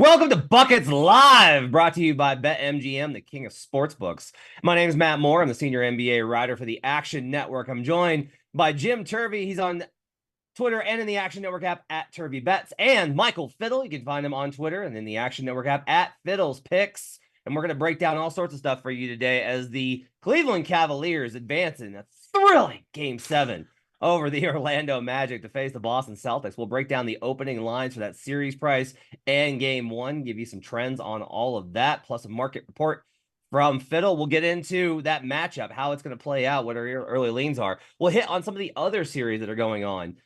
Welcome to Buckets Live, brought to you by BetMGM, the king of sportsbooks. My name is Matt Moore. I'm the senior NBA writer for the Action Network. I'm joined by Jim Turvey. He's on Twitter and in the Action Network app at TurveyBets, and Michael Fiddle. You can find him on Twitter and in the Action Network app at Fiddle's Picks. And we're going to break down all sorts of stuff for you today as the Cleveland Cavaliers advance in a thrilling Game 7 over the Orlando Magic to face the Boston Celtics. We'll break down the opening lines for that series price and Game 1, give you some trends on all of that, plus a market report from Fiddle. We'll get into that matchup, how it's going to play out, what our early leans are. We'll hit on some of the other series that are going on,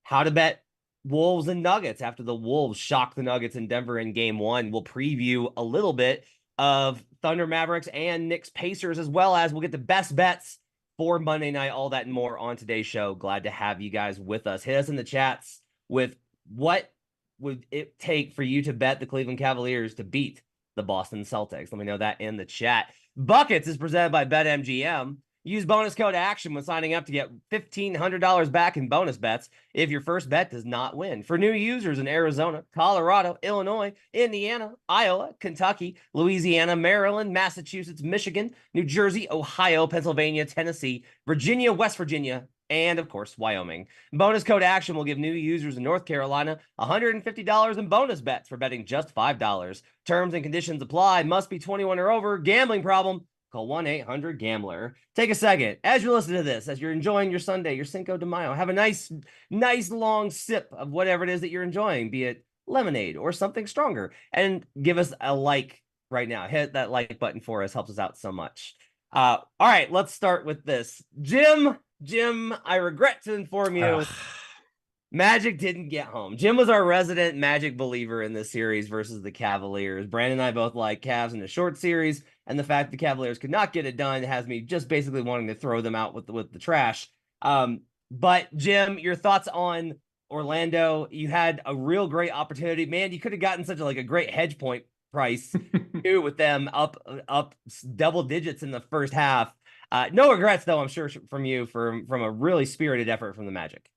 how to bet Wolves and Nuggets after the Wolves shock the Nuggets in Denver in Game 1. We'll preview a little bit of Thunder Mavericks and Knicks Pacers, as well as we'll get the best bets for Monday night, all that and more on today's show. Glad to have you guys with us. Hit us in the chats with what would it take for you to bet the Cleveland Cavaliers to beat the Boston Celtics. Let me know that in the chat. Buckets is presented by BetMGM. Use bonus code ACTION when signing up to get $1,500 back in bonus bets if your first bet does not win. For new users in Arizona, Colorado, Illinois, Indiana, Iowa, Kentucky, Louisiana, Maryland, Massachusetts, Michigan, New Jersey, Ohio, Pennsylvania, Tennessee, Virginia, West Virginia, and, of course, Wyoming. Bonus code ACTION will give new users in North Carolina $150 in bonus bets for betting just $5. Terms and conditions apply. Must be 21 or over. Gambling problem? Call 1-800-GAMBLER. Take a second as you're listening to this, as you're enjoying your Sunday, your Cinco de Mayo. Have a nice long sip of whatever it is that you're enjoying, be it lemonade or something stronger. And give us a like right now. Hit that like button for us. Helps us out so much. All right, let's start with this. Jim, I regret to inform you, Magic didn't get home. Jim was our resident Magic believer in this series versus the Cavaliers. Brandon and I both like Cavs in the short series, and the fact the Cavaliers could not get it done has me just basically wanting to throw them out with the trash. But Jim, your thoughts on Orlando? You had a real great opportunity. Man, you could have gotten such a great hedge point price too, with them up double digits in the first half. No regrets though, I'm sure, from you from a really spirited effort from the Magic.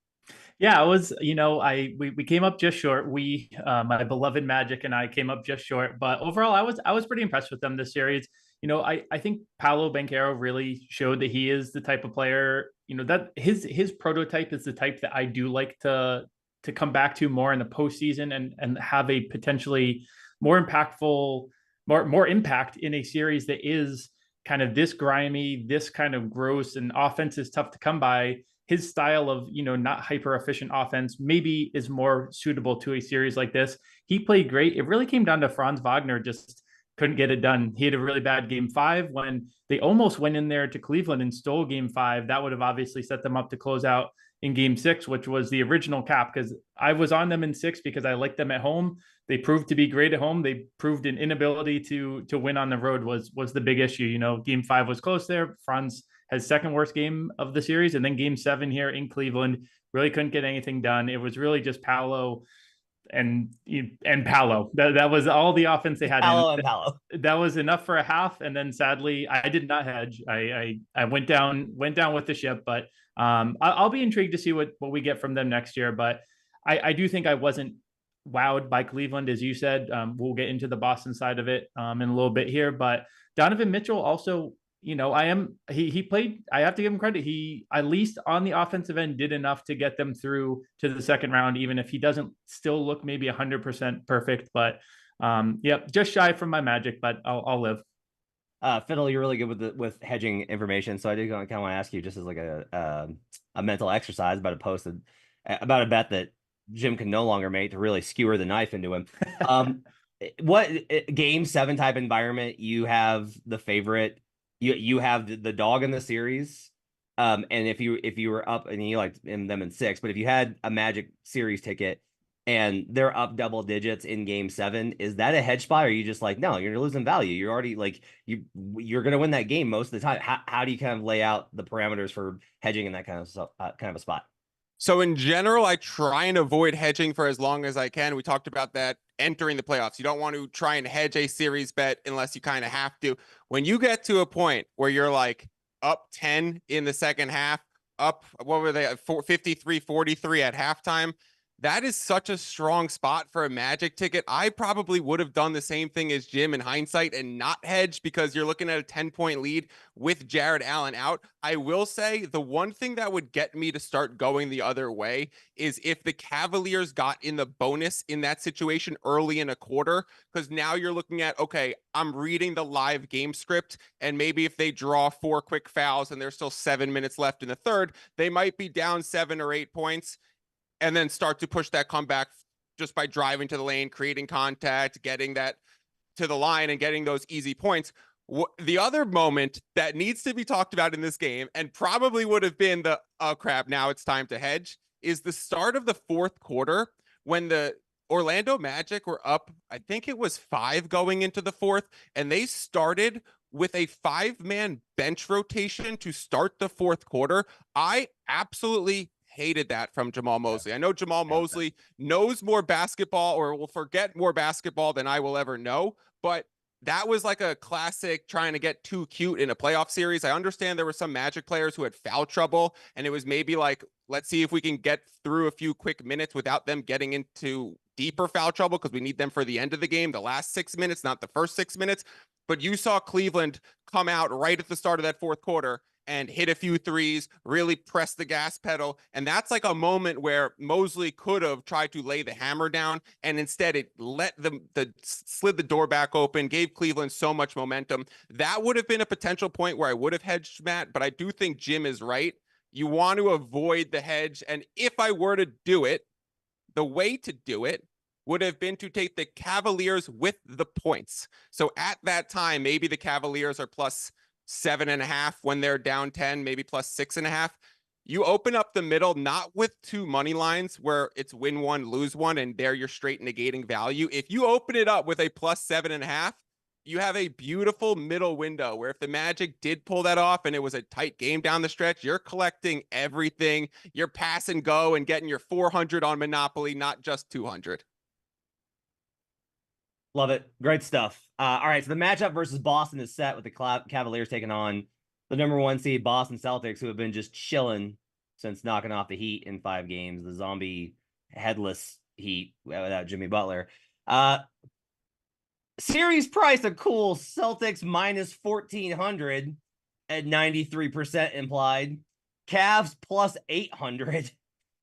Yeah, it was, we came up just short. My beloved Magic and I came up just short, but overall I was pretty impressed with them this series. I think Paolo Banchero really showed that he is the type of player, that his prototype is the type that I do like to come back to more in the postseason and have a potentially more impactful, more impact in a series that is kind of this grimy, this kind of gross, and offense is tough to come by. His style of, not hyper efficient offense maybe is more suitable to a series like this. He played great. It really came down to Franz Wagner just couldn't get it done. He had a really bad Game 5 when they almost went in there to Cleveland and stole Game 5. That would have obviously set them up to close out in Game 6, which was the original cap, because I was on them in 6 because I liked them at home. They proved to be great at home. They proved an inability to win on the road was the big issue. Game 5 was close there. Franz has second worst game of the series, and then Game 7 here in Cleveland really couldn't get anything done. It was really just Paolo and Paolo. That was all the offense they had. Paolo and Paolo. That was enough for a half, and then sadly, I did not hedge. I went down with the ship, but I'll be intrigued to see what we get from them next year. But I do think I wasn't wowed by Cleveland, as you said. We'll get into the Boston side of it in a little bit here, but Donovan Mitchell also. He played, I have to give him credit. He, at least on the offensive end, did enough to get them through to the second round, even if he doesn't still look maybe 100% perfect. But just shy from my Magic, but I'll live. Fiddle, you're really good with hedging information. So I did kind of want to ask you, just as like a mental exercise, about a bet that Jim can no longer make to really skewer the knife into him. What Game 7 type environment you have the favorite? You have the dog in the series, and if you were up and you liked them in 6, but if you had a Magic series ticket and they're up double digits in Game 7, is that a hedge spot, or are you just like, no, you're losing value? You're already like you're gonna win that game most of the time. How do you kind of lay out the parameters for hedging in that kind of a spot? So in general, I try and avoid hedging for as long as I can. We talked about that entering the playoffs. You don't want to try and hedge a series bet unless you kind of have to. When you get to a point where you're like up 10 in the second half, up, what were they, 53-43 at halftime, that is such a strong spot for a Magic ticket. I probably would have done the same thing as Jim in hindsight and not hedge, because you're looking at a 10-point lead with Jared Allen out. I will say the one thing that would get me to start going the other way is if the Cavaliers got in the bonus in that situation early in a quarter, because now you're looking at, okay, I'm reading the live game script, and maybe if they draw 4 quick fouls and there's still 7 minutes left in the third, they might be down 7 or 8 points, and then start to push that comeback just by driving to the lane, creating contact, getting that to the line, and getting those easy points. The other moment that needs to be talked about in this game, and probably would have been the, oh crap, now it's time to hedge, is the start of the fourth quarter when the Orlando Magic were up, I think it was 5 going into the fourth, and they started with a 5-man bench rotation to start the fourth quarter. I absolutely hated that from Jamal Mosley. I know Jamal Mosley knows more basketball, or will forget more basketball than I will ever know, but that was like a classic trying to get too cute in a playoff series. I understand there were some Magic players who had foul trouble, and it was maybe like, let's see if we can get through a few quick minutes without them getting into deeper foul trouble, because we need them for the end of the game, the last 6 minutes, not the first 6 minutes. But you saw Cleveland come out right at the start of that fourth quarter and hit a few threes, really press the gas pedal. And that's like a moment where Mosley could have tried to lay the hammer down, and instead it let them slid the door back open, gave Cleveland so much momentum. That would have been a potential point where I would have hedged, Matt, but I do think Jim is right. You want to avoid the hedge. And if I were to do it, the way to do it would have been to take the Cavaliers with the points. So at that time, maybe the Cavaliers are plus 7.5 when they're down 10, maybe plus 6.5. You open up the middle, not with 2 money lines where it's win 1, lose 1, and there you're straight negating value. If you open it up with a plus 7.5, you have a beautiful middle window where if the Magic did pull that off and it was a tight game down the stretch, you're collecting everything. You're pass and go and getting your 400 on Monopoly, not just 200. Love it. Great stuff. All right, so the matchup versus Boston is set with the Cavaliers taking on the number 1 seed Boston Celtics, who have been just chilling since knocking off the Heat in 5 games, the zombie headless Heat without Jimmy Butler. Series price a cool Celtics minus 1,400 at 93% implied. Cavs plus 800.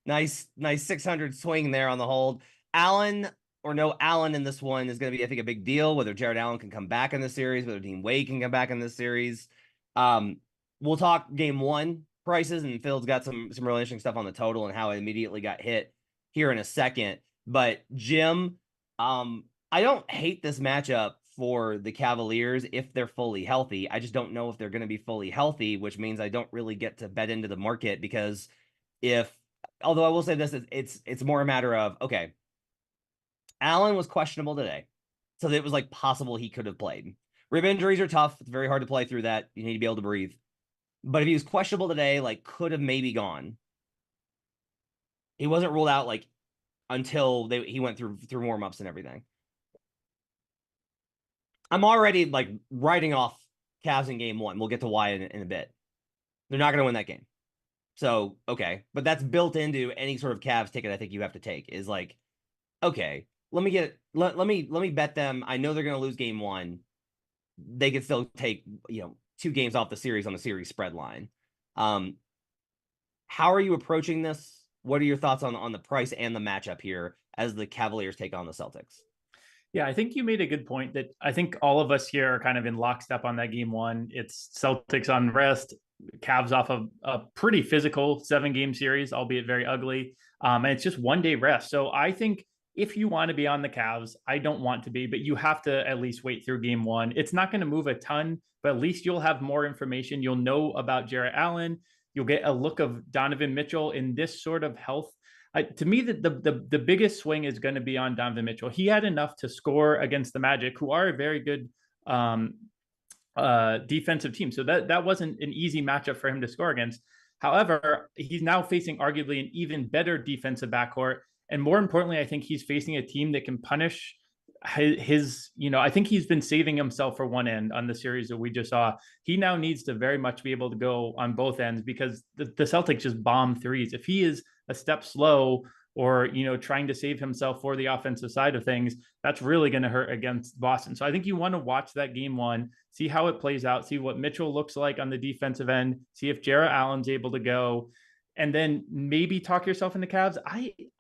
Nice 600 swing there on the hold. Allen or no Allen in this one is going to be, I think, a big deal. Whether Jared Allen can come back in this series, whether Dean Wade can come back in this series. We'll talk game 1 prices, and Phil's got some really interesting stuff on the total and how it immediately got hit here in a second. But Jim, I don't hate this matchup for the Cavaliers if they're fully healthy. I just don't know if they're going to be fully healthy, which means I don't really get to bet into the market, because although I will say this, it's more a matter of, okay, Allen was questionable today, so it was like possible he could have played. Rib injuries are tough. It's very hard to play through that. You need to be able to breathe. But if he was questionable today, like could have maybe gone. He wasn't ruled out like until he went through warm-ups and everything. I'm already like writing off Cavs in game 1. We'll get to why in a bit. They're not going to win that game. So, okay. But that's built into any sort of Cavs ticket I think you have to take, is like, okay, let me bet them. I know they're going to lose game 1. They could still take, 2 games off the series on the series spread line. How are you approaching this? What are your thoughts on the price and the matchup here as the Cavaliers take on the Celtics? Yeah, I think you made a good point that I think all of us here are kind of in lockstep on that game 1. It's Celtics on rest, Cavs off of a pretty physical 7-game series, albeit very ugly. And it's just 1 day rest. So I think if you want to be on the Cavs, I don't want to be, but you have to at least wait through game 1. It's not going to move a ton, but at least you'll have more information. You'll know about Jared Allen. You'll get a look of Donovan Mitchell in this sort of health. To me, the biggest swing is going to be on Donovan Mitchell. He had enough to score against the Magic, who are a very good defensive team. So that wasn't an easy matchup for him to score against. However, he's now facing arguably an even better defensive backcourt. And more importantly, I think he's facing a team that can punish his I think he's been saving himself for one end on the series that we just saw. He now needs to very much be able to go on both ends, because the Celtics just bomb threes. If he is a step slow or, trying to save himself for the offensive side of things, that's really going to hurt against Boston. So I think you want to watch that game one, see how it plays out, see what Mitchell looks like on the defensive end, see if Jarrett Allen's able to go, and then maybe talk yourself into Cavs.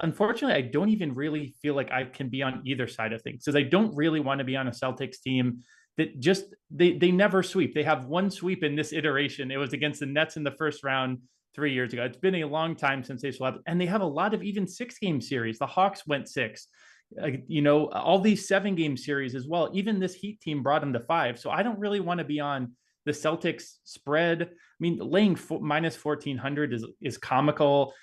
Unfortunately, I don't even really feel like I can be on either side of things, because I don't really want to be on a Celtics team that just, they never sweep. They have one sweep in this iteration. It was against the Nets in the first round 3 years ago. It's been a long time since they swept, and they have a lot of even 6-game series. The Hawks went 6. All these 7-game series as well. Even this Heat team brought them to 5. So I don't really want to be on the Celtics spread. I mean, laying minus 1,400 is comical.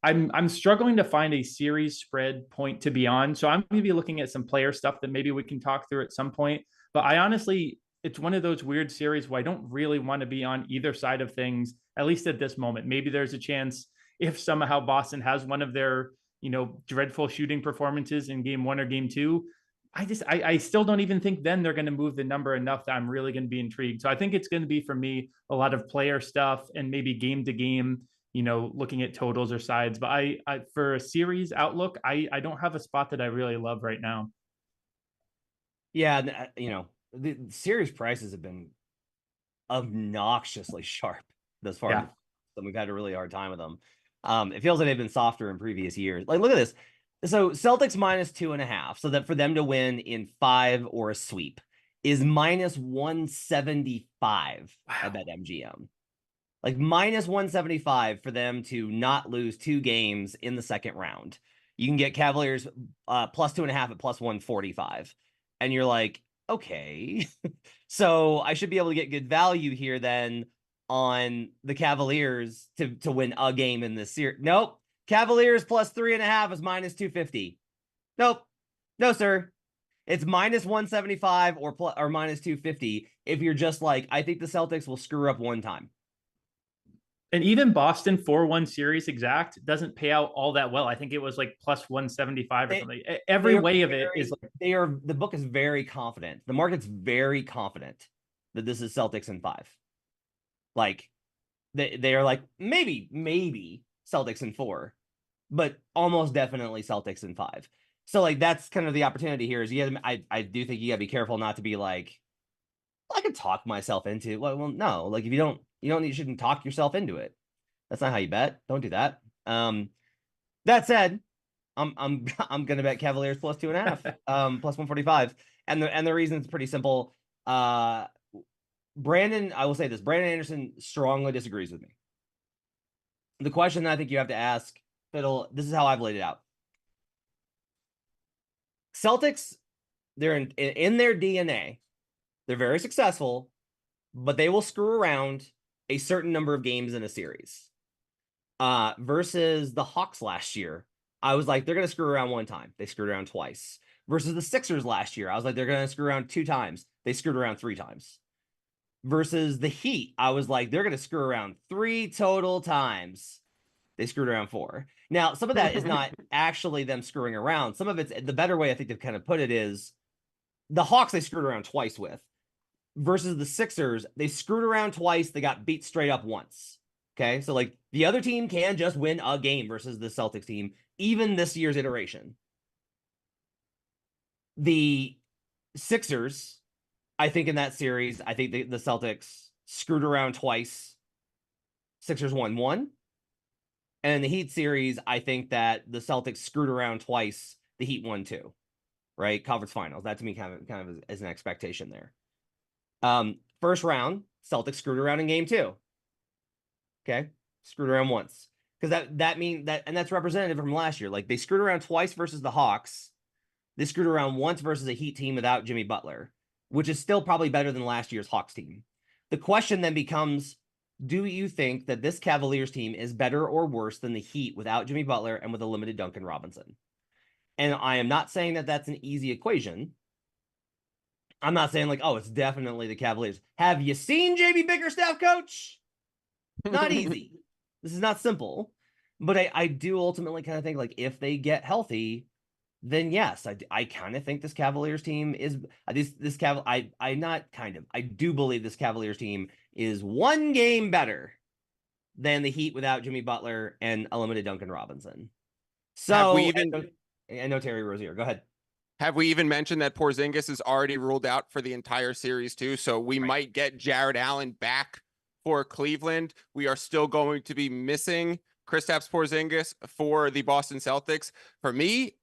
I'm struggling to find a series spread point to be on. So I'm going to be looking at some player stuff that maybe we can talk through at some point. But I honestly, it's one of those weird series where I don't really want to be on either side of things, at least at this moment. Maybe there's a chance if somehow Boston has one of their, dreadful shooting performances in game 1 or game 2. I still don't even think then they're going to move the number enough that I'm really going to be intrigued. So I think it's going to be, for me, a lot of player stuff and maybe game to game, looking at totals or sides. But I for a series outlook, I don't have a spot that I really love right now. Yeah, the series prices have been obnoxiously sharp thus far. Yeah. And we've had a really hard time with them. It feels like they've been softer in previous years. Like, look at this. So Celtics minus 2.5. So that for them to win in 5 or a sweep is minus 175 at BetMGM. Like minus 175 for them to not lose 2 games in the second round. You can get Cavaliers plus 2.5 at plus 145. And you're like, okay. So I should be able to get good value here then on the Cavaliers to win a game in this series. Nope. Cavaliers plus 3.5 is minus 250. Nope. No, sir. It's minus 175 or minus 250 if you're just like, I think the Celtics will screw up one time. And even Boston 4-1 series exact doesn't pay out all that well. I think it was like plus 175 or something. Every way of it is like, the book is very confident. The market's very confident that this is Celtics in 5. Like they are like maybe Celtics in 4, but almost definitely Celtics in 5. So like that's kind of the opportunity here. Is I do think you gotta be careful not to be like, I could talk myself into it. Well, no, like if you shouldn't talk yourself into it. That's not how you bet. Don't do that. That said, I'm gonna bet Cavaliers plus 2.5, plus 145. And the reason is pretty simple. Brandon, I will say this, Brandon Anderson strongly disagrees with me. The question that I think you have to ask, Fiddle, this is how I've laid it out. Celtics, they're in their DNA. They're very successful, but they will screw around a certain number of games in a series. Versus the Hawks last year, I was like, they're going to screw around one time. They screwed around twice. Versus the Sixers last year, I was like, they're going to screw around 2 times. They screwed around 3 times. Versus the Heat, I was like, they're going to screw around 3 total times. They screwed around 4. Now, some of that is not actually them screwing around. Some of it's, the better way I think to kind of put it is, the Hawks they screwed around twice with. Versus the Sixers, they screwed around twice. They got beat straight up once. Okay, so like the other team can just win a game versus the Celtics team, even this year's iteration. The Sixers, I think in that series, I think the Celtics screwed around twice. Sixers won 1. And in the Heat series, I think that the Celtics screwed around twice. The Heat won 2. Right? Conference finals. That to me kind of is an expectation there. First round, Celtics screwed around in game 2. Okay, screwed around once, because that mean that, and that's representative from last year. Like they screwed around twice versus the Hawks. They screwed around once versus a Heat team without Jimmy Butler, which is still probably better than last year's Hawks team. The question then becomes, do you think that this Cavaliers team is better or worse than the Heat without Jimmy Butler and with a limited Duncan Robinson? And I am not saying that that's an easy equation. I'm not saying like, oh, it's definitely the Cavaliers. Have you seen JB Bickerstaff, coach? Not easy. This is not simple. But I do ultimately kind of think like if they get healthy, then yes, I kind of think this Cavaliers team is I do believe this Cavaliers team is 1 game better than the Heat without Jimmy Butler and a limited Duncan Robinson. So we even I know Terry Rozier. Go ahead. Have we even mentioned that Porzingis is already ruled out for the entire series too? So we might get Jared Allen back for Cleveland. We are still going to be missing Kristaps Porzingis for the Boston Celtics. For me,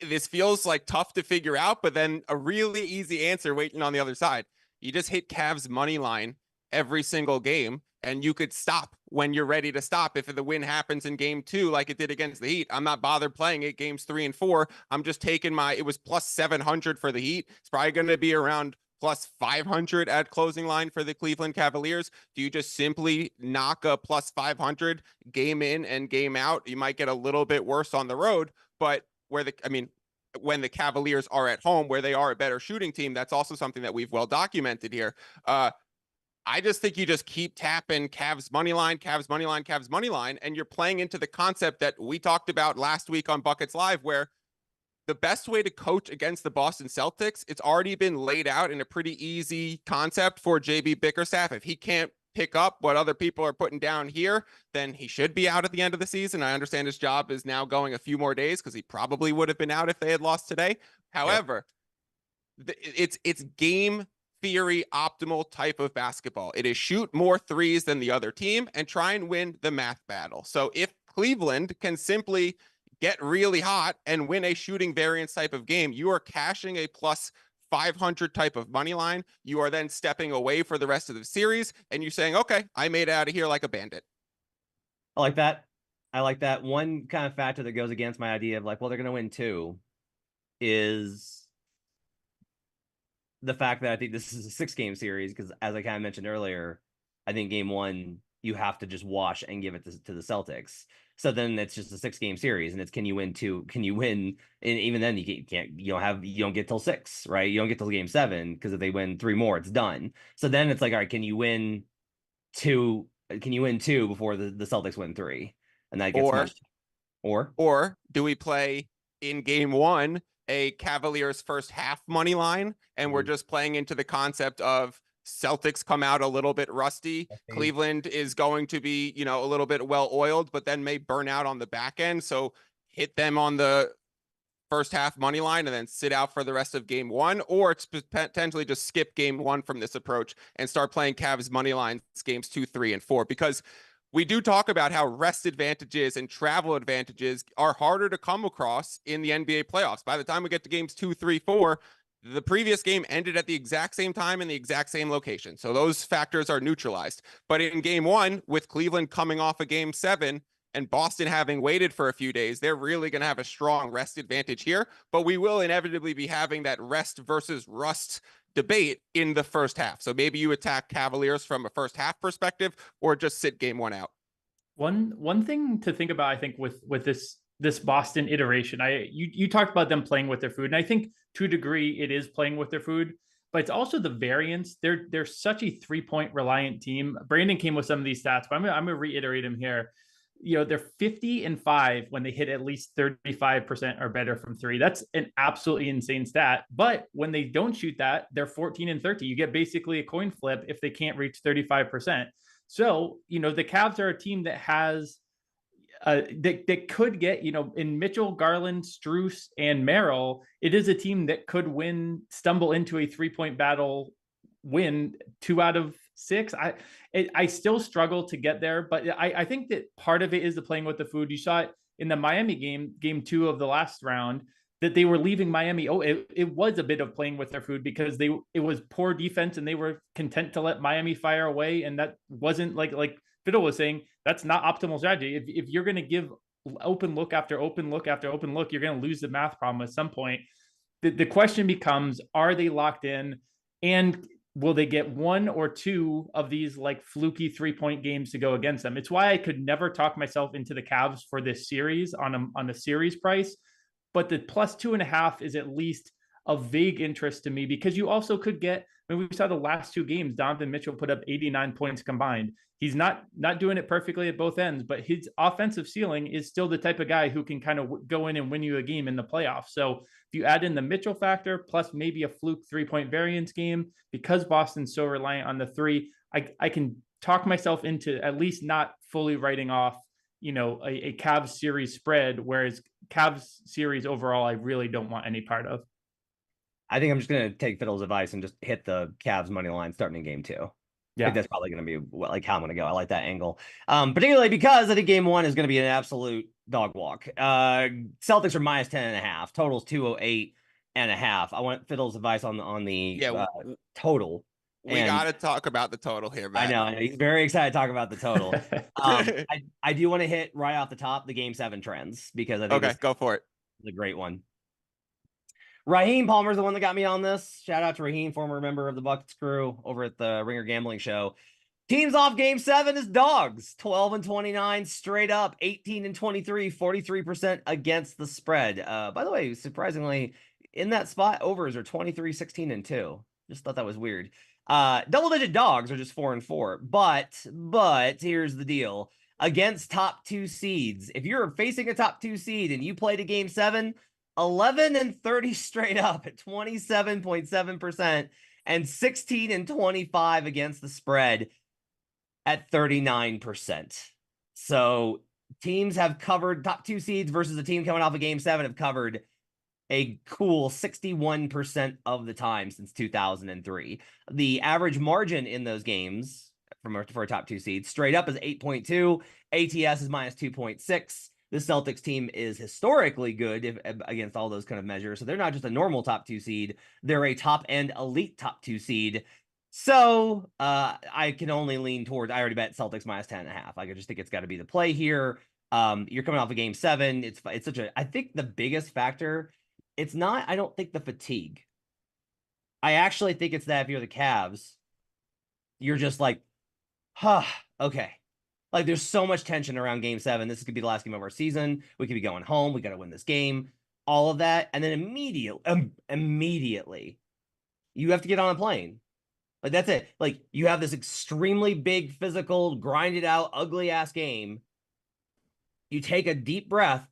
this feels like tough to figure out, but then a really easy answer waiting on the other side. You just hit Cavs money line every single game, and you could stop when you're ready to stop. If the win happens in game 2, like it did against the Heat, I'm not bothered playing it games 3 and 4. I'm just taking it was plus 700 for the Heat. It's probably going to be around plus 500 at closing line for the Cleveland Cavaliers. Do you just simply knock a plus 500 game in and game out? You might get a little bit worse on the road, but when the Cavaliers are at home, where they are a better shooting team, that's also something that we've well documented here. I just think you just keep tapping Cavs money line, Cavs money line, Cavs money line, and you're playing into the concept that we talked about last week on Buckets Live, where the best way to coach against the Boston Celtics, it's already been laid out in a pretty easy concept for JB Bickerstaff. If he can't pick up what other people are putting down here, then he should be out at the end of the season. I understand his job is now going a few more days because he probably would have been out if they had lost today. However, it's game theory optimal type of basketball. It is shoot more threes than the other team and try and win the math battle. So if Cleveland can simply get really hot and win a shooting variance type of game, you are cashing a plus 500 type of money line. You are then stepping away for the rest of the series and you're saying, okay, I made it out of here like a bandit. I like that. I like that. One kind of factor that goes against my idea of like, well, they're going to win 2 is the fact that I think this is a 6-game series, because as I kind of mentioned earlier, I think game 1 you have to just wash and give it to the Celtics. So then it's just a 6-game series, and it's can you win 2? Can you win? And even then you can't. You don't get till 6, right? You don't get till game 7, because if they win 3 more, it's done. So then it's like, all right, can you win 2? Can you win 2 before the Celtics win 3? And that gets much. Or do we play in game 1 a Cavaliers first half money line, and we're just playing into the concept of Celtics come out a little bit rusty. Cleveland is going to be, a little bit well oiled, but then may burn out on the back end. So hit them on the first half money line and then sit out for the rest of game 1, or it's potentially just skip game 1 from this approach and start playing Cavs money lines games 2, 3, and 4, because we do talk about how rest advantages and travel advantages are harder to come across in the NBA playoffs. By the time we get to games 2, 3, 4, the previous game ended at the exact same time in the exact same location. So those factors are neutralized. But in game 1, with Cleveland coming off a game 7 and Boston having waited for a few days, they're really going to have a strong rest advantage here. But we will inevitably be having that rest versus rust debate in the first half. So maybe you attack Cavaliers from a first half perspective, or just sit game 1 out. One thing to think about, I think, with this Boston iteration, you talked about them playing with their food, and I think to a degree it is playing with their food, but it's also the variance. They're such a 3-point reliant team. Brandon came with some of these stats, but I'm gonna reiterate them here. They're 50-5 when they hit at least 35% or better from 3. That's an absolutely insane stat. But when they don't shoot that, they're 14-30. You get basically a coin flip if they can't reach 35%. So, the Cavs are a team that has that could get, in Mitchell, Garland, Strus, and Merrill, it is a team that could stumble into a 3-point battle, win 2 out of 6. I still struggle to get there, but I think that part of it is the playing with the food. You saw it in the Miami game 2 of the last round, that they were leaving Miami. It was a bit of playing with their food, because it was poor defense and they were content to let Miami fire away. And that wasn't like Fiddle was saying, that's not optimal strategy. If you're going to give open look after open look after open look, you're going to lose the math problem at some point. The question becomes, are they locked in, and will they get 1 or 2 of these like fluky 3-point games to go against them? It's why I could never talk myself into the Cavs for this series on a series price, but the plus 2.5 is at least of vague interest to me, because you also could get, we saw the last 2 games, Donovan Mitchell put up 89 points combined. He's not doing it perfectly at both ends, but his offensive ceiling is still the type of guy who can kind of go in and win you a game in the playoffs. So if you add in the Mitchell factor, plus maybe a fluke 3-point variance game, because Boston's so reliant on the 3, I can talk myself into at least not fully writing off, a Cavs series spread, whereas Cavs series overall, I really don't want any part of. I think I'm just going to take Fiddle's advice and just hit the Cavs money line starting in game 2. I think that's probably going to be like how I'm going to go. I like that angle, particularly because I think game 1 is going to be an absolute dog walk. Celtics are minus 10.5. Total's 208.5. I want Fiddle's advice on the total. We got to talk about the total here, Matt. I know. He's very excited to talk about the total. I do want to hit right off the top the game 7 trends because I think go for it. It's a great one. Raheem Palmer's the one that got me on this. Shout out to Raheem, former member of the Buckets crew over at the Ringer Gambling Show. Teams off game 7 is dogs. 12-29 straight up. 18-23, 43% against the spread. By the way, surprisingly, in that spot, overs are 23, 16-2. Just thought that was weird. Double-digit dogs are just 4-4. But here's the deal. Against top 2 seeds, if you're facing a top 2 seed and you played a game 7, 11-30 straight up at 27.7% and 16-25 against the spread at 39%. So teams have covered top 2 seeds versus a team coming off of game 7 have covered a cool 61% of the time since 2003. The average margin in those games for a top 2 seed straight up is 8.2. ATS is minus 2.6. The Celtics team is historically good against all those kind of measures. So they're not just a normal top 2 seed. They're a top-end elite top 2 seed. So I can only lean towards, I already bet Celtics minus 10.5. I just think it's got to be the play here. You're coming off of game 7. It's such a, I think the biggest factor, it's not, I don't think the fatigue. I actually think it's that if you're the Cavs, you're just like, okay. Like, there's so much tension around game 7. This could be the last game of our season. We could be going home. We got to win this game. All of that. And then immediately, you have to get on a plane. Like, that's it. Like, you have this extremely big, physical, grinded out, ugly ass game. You take a deep breath.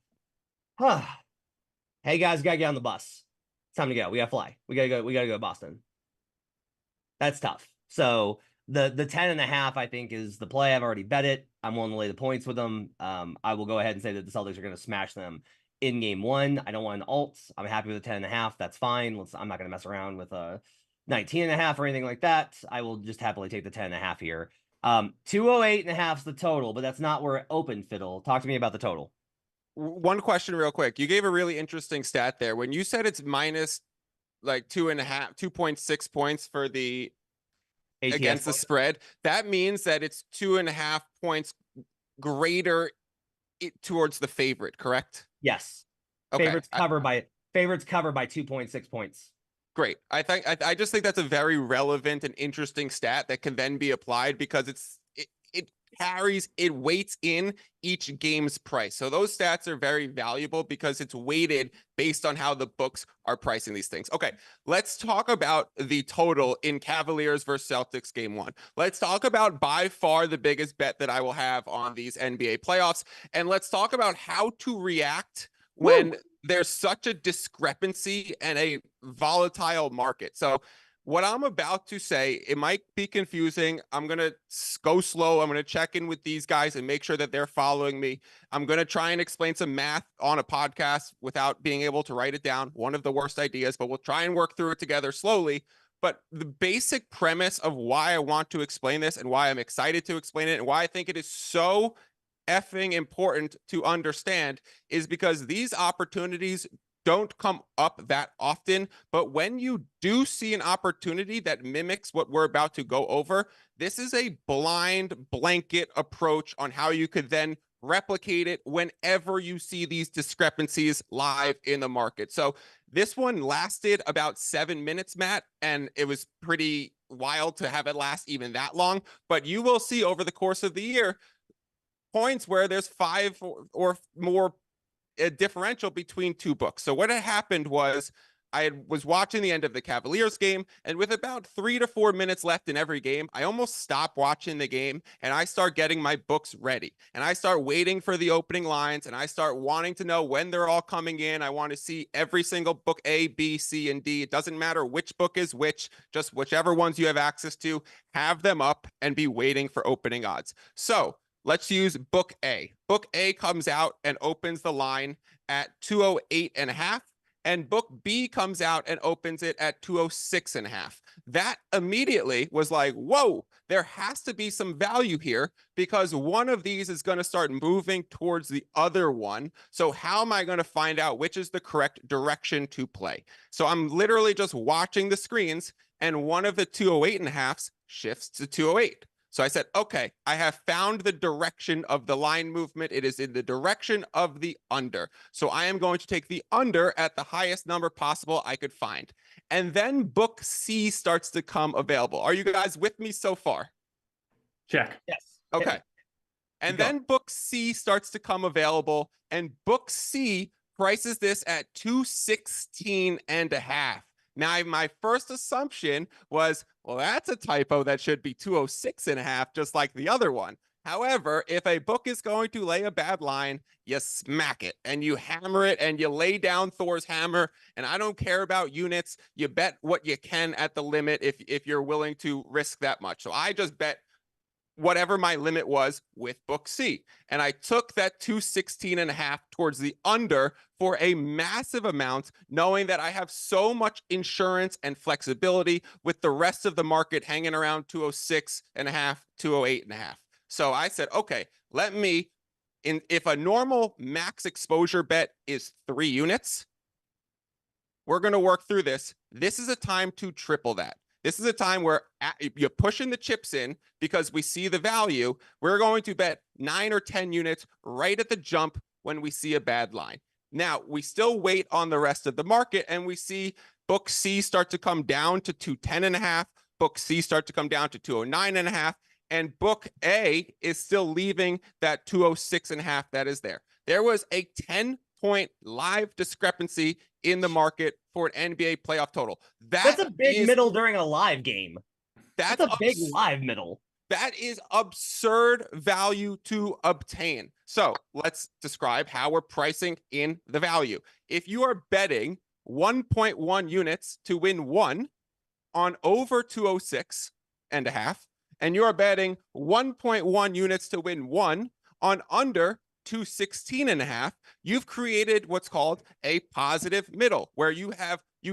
Hey, guys, got to get on the bus. It's time to go. We got to fly. We got to go. We got to go to Boston. That's tough. So the 10.5, I think, is the play. I've already bet it. I'm willing to lay the points with them. I will go ahead and say that the Celtics are going to smash them in game 1. I don't want an alt. I'm happy with the 10.5. That's fine. I'm not going to mess around with a 19.5 or anything like that. I will just happily take the 10.5 here. 208.5 is the total, but that's not where it opened, Fiddle. Talk to me about the total. One question real quick. You gave a really interesting stat there. When you said it's minus like 2.6 points for the ATS against the spread, that means that it's 2.5 points greater towards the favorite, correct? Yes. Okay. Favorites cover by 2.6 points. Great. I just think that's a very relevant and interesting stat that can then be applied because it carries, it weights in each game's price. So those stats are very valuable because it's weighted based on how the books are pricing these things. Okay, let's talk about the total in Cavaliers versus Celtics game 1. Let's talk about by far the biggest bet that I will have on these NBA playoffs. And let's talk about how to react when there's such a discrepancy and a volatile market. So what I'm about to say, it might be confusing. I'm going to go slow. I'm going to check in with these guys and make sure that they're following me. I'm going to try and explain some math on a podcast without being able to write it down. One of the worst ideas, but we'll try and work through it together slowly. But the basic premise of why I want to explain this and why I'm excited to explain it and why I think it is so effing important to understand is because these opportunities don't come up that often, but when you do see an opportunity that mimics what we're about to go over, this is a blind blanket approach on how you could then replicate it whenever you see these discrepancies live in the market. So this one lasted about 7 minutes, Matt, and it was pretty wild to have it last even that long, but you will see over the course of the year points where there's 5 or more a differential between 2 books. So what had happened was I was watching the end of the Cavaliers game, and with about 3 to 4 minutes left in every game, I almost stop watching the game and I start getting my books ready. And I start waiting for the opening lines and I start wanting to know when they're all coming in. I want to see every single book A, B, C, and D. It doesn't matter which book is which, just whichever ones you have access to, have them up and be waiting for opening odds. So let's use book A. Book A comes out and opens the line at 208.5. And book B comes out and opens it at 206.5. That immediately was like, whoa, there has to be some value here because one of these is going to start moving towards the other one. So how am I going to find out which is the correct direction to play? So I'm literally just watching the screens, and one of the 208.5s shifts to 208. So I said, okay, I have found the direction of the line movement. It is in the direction of the under. So I am going to take the under at the highest number possible I could find. And then book C starts to come available. Are you guys with me so far? Check. Yes. Okay. And then book C starts to come available, and book C prices this at 216.5. Now, my first assumption was, well, that's a typo. That should be 206.5, just like the other one. However, if a book is going to lay a bad line, you smack it and you hammer it and you lay down Thor's hammer. And I don't care about units. You bet what you can at the limit if you're willing to risk that much. So I just bet whatever my limit was with book C. And I took that 216.5 towards the under for a massive amount, knowing that I have so much insurance and flexibility with the rest of the market hanging around 206.5, 208.5. So I said, okay, let me, if a normal max exposure bet is 3 units, we're going to work through this. This is a time to triple that. This is a time where you're pushing the chips in because we see the value. We're going to bet 9 or 10 units right at the jump when we see a bad line. Now, we still wait on the rest of the market, and we see book C start to come down to 210.5, book C start to come down to 209.5, and book A is still leaving that 206.5 that is there. There was a 10-point live discrepancy in the market for an NBA playoff total. That's a big middle during a live game. That's a big live middle. That is absurd value to obtain. So let's describe how we're pricing in the value. If you are betting 1.1 units to win 1 on over 206.5, and you are betting 1.1 units to win 1 on under 216.5, you've created what's called a positive middle, where you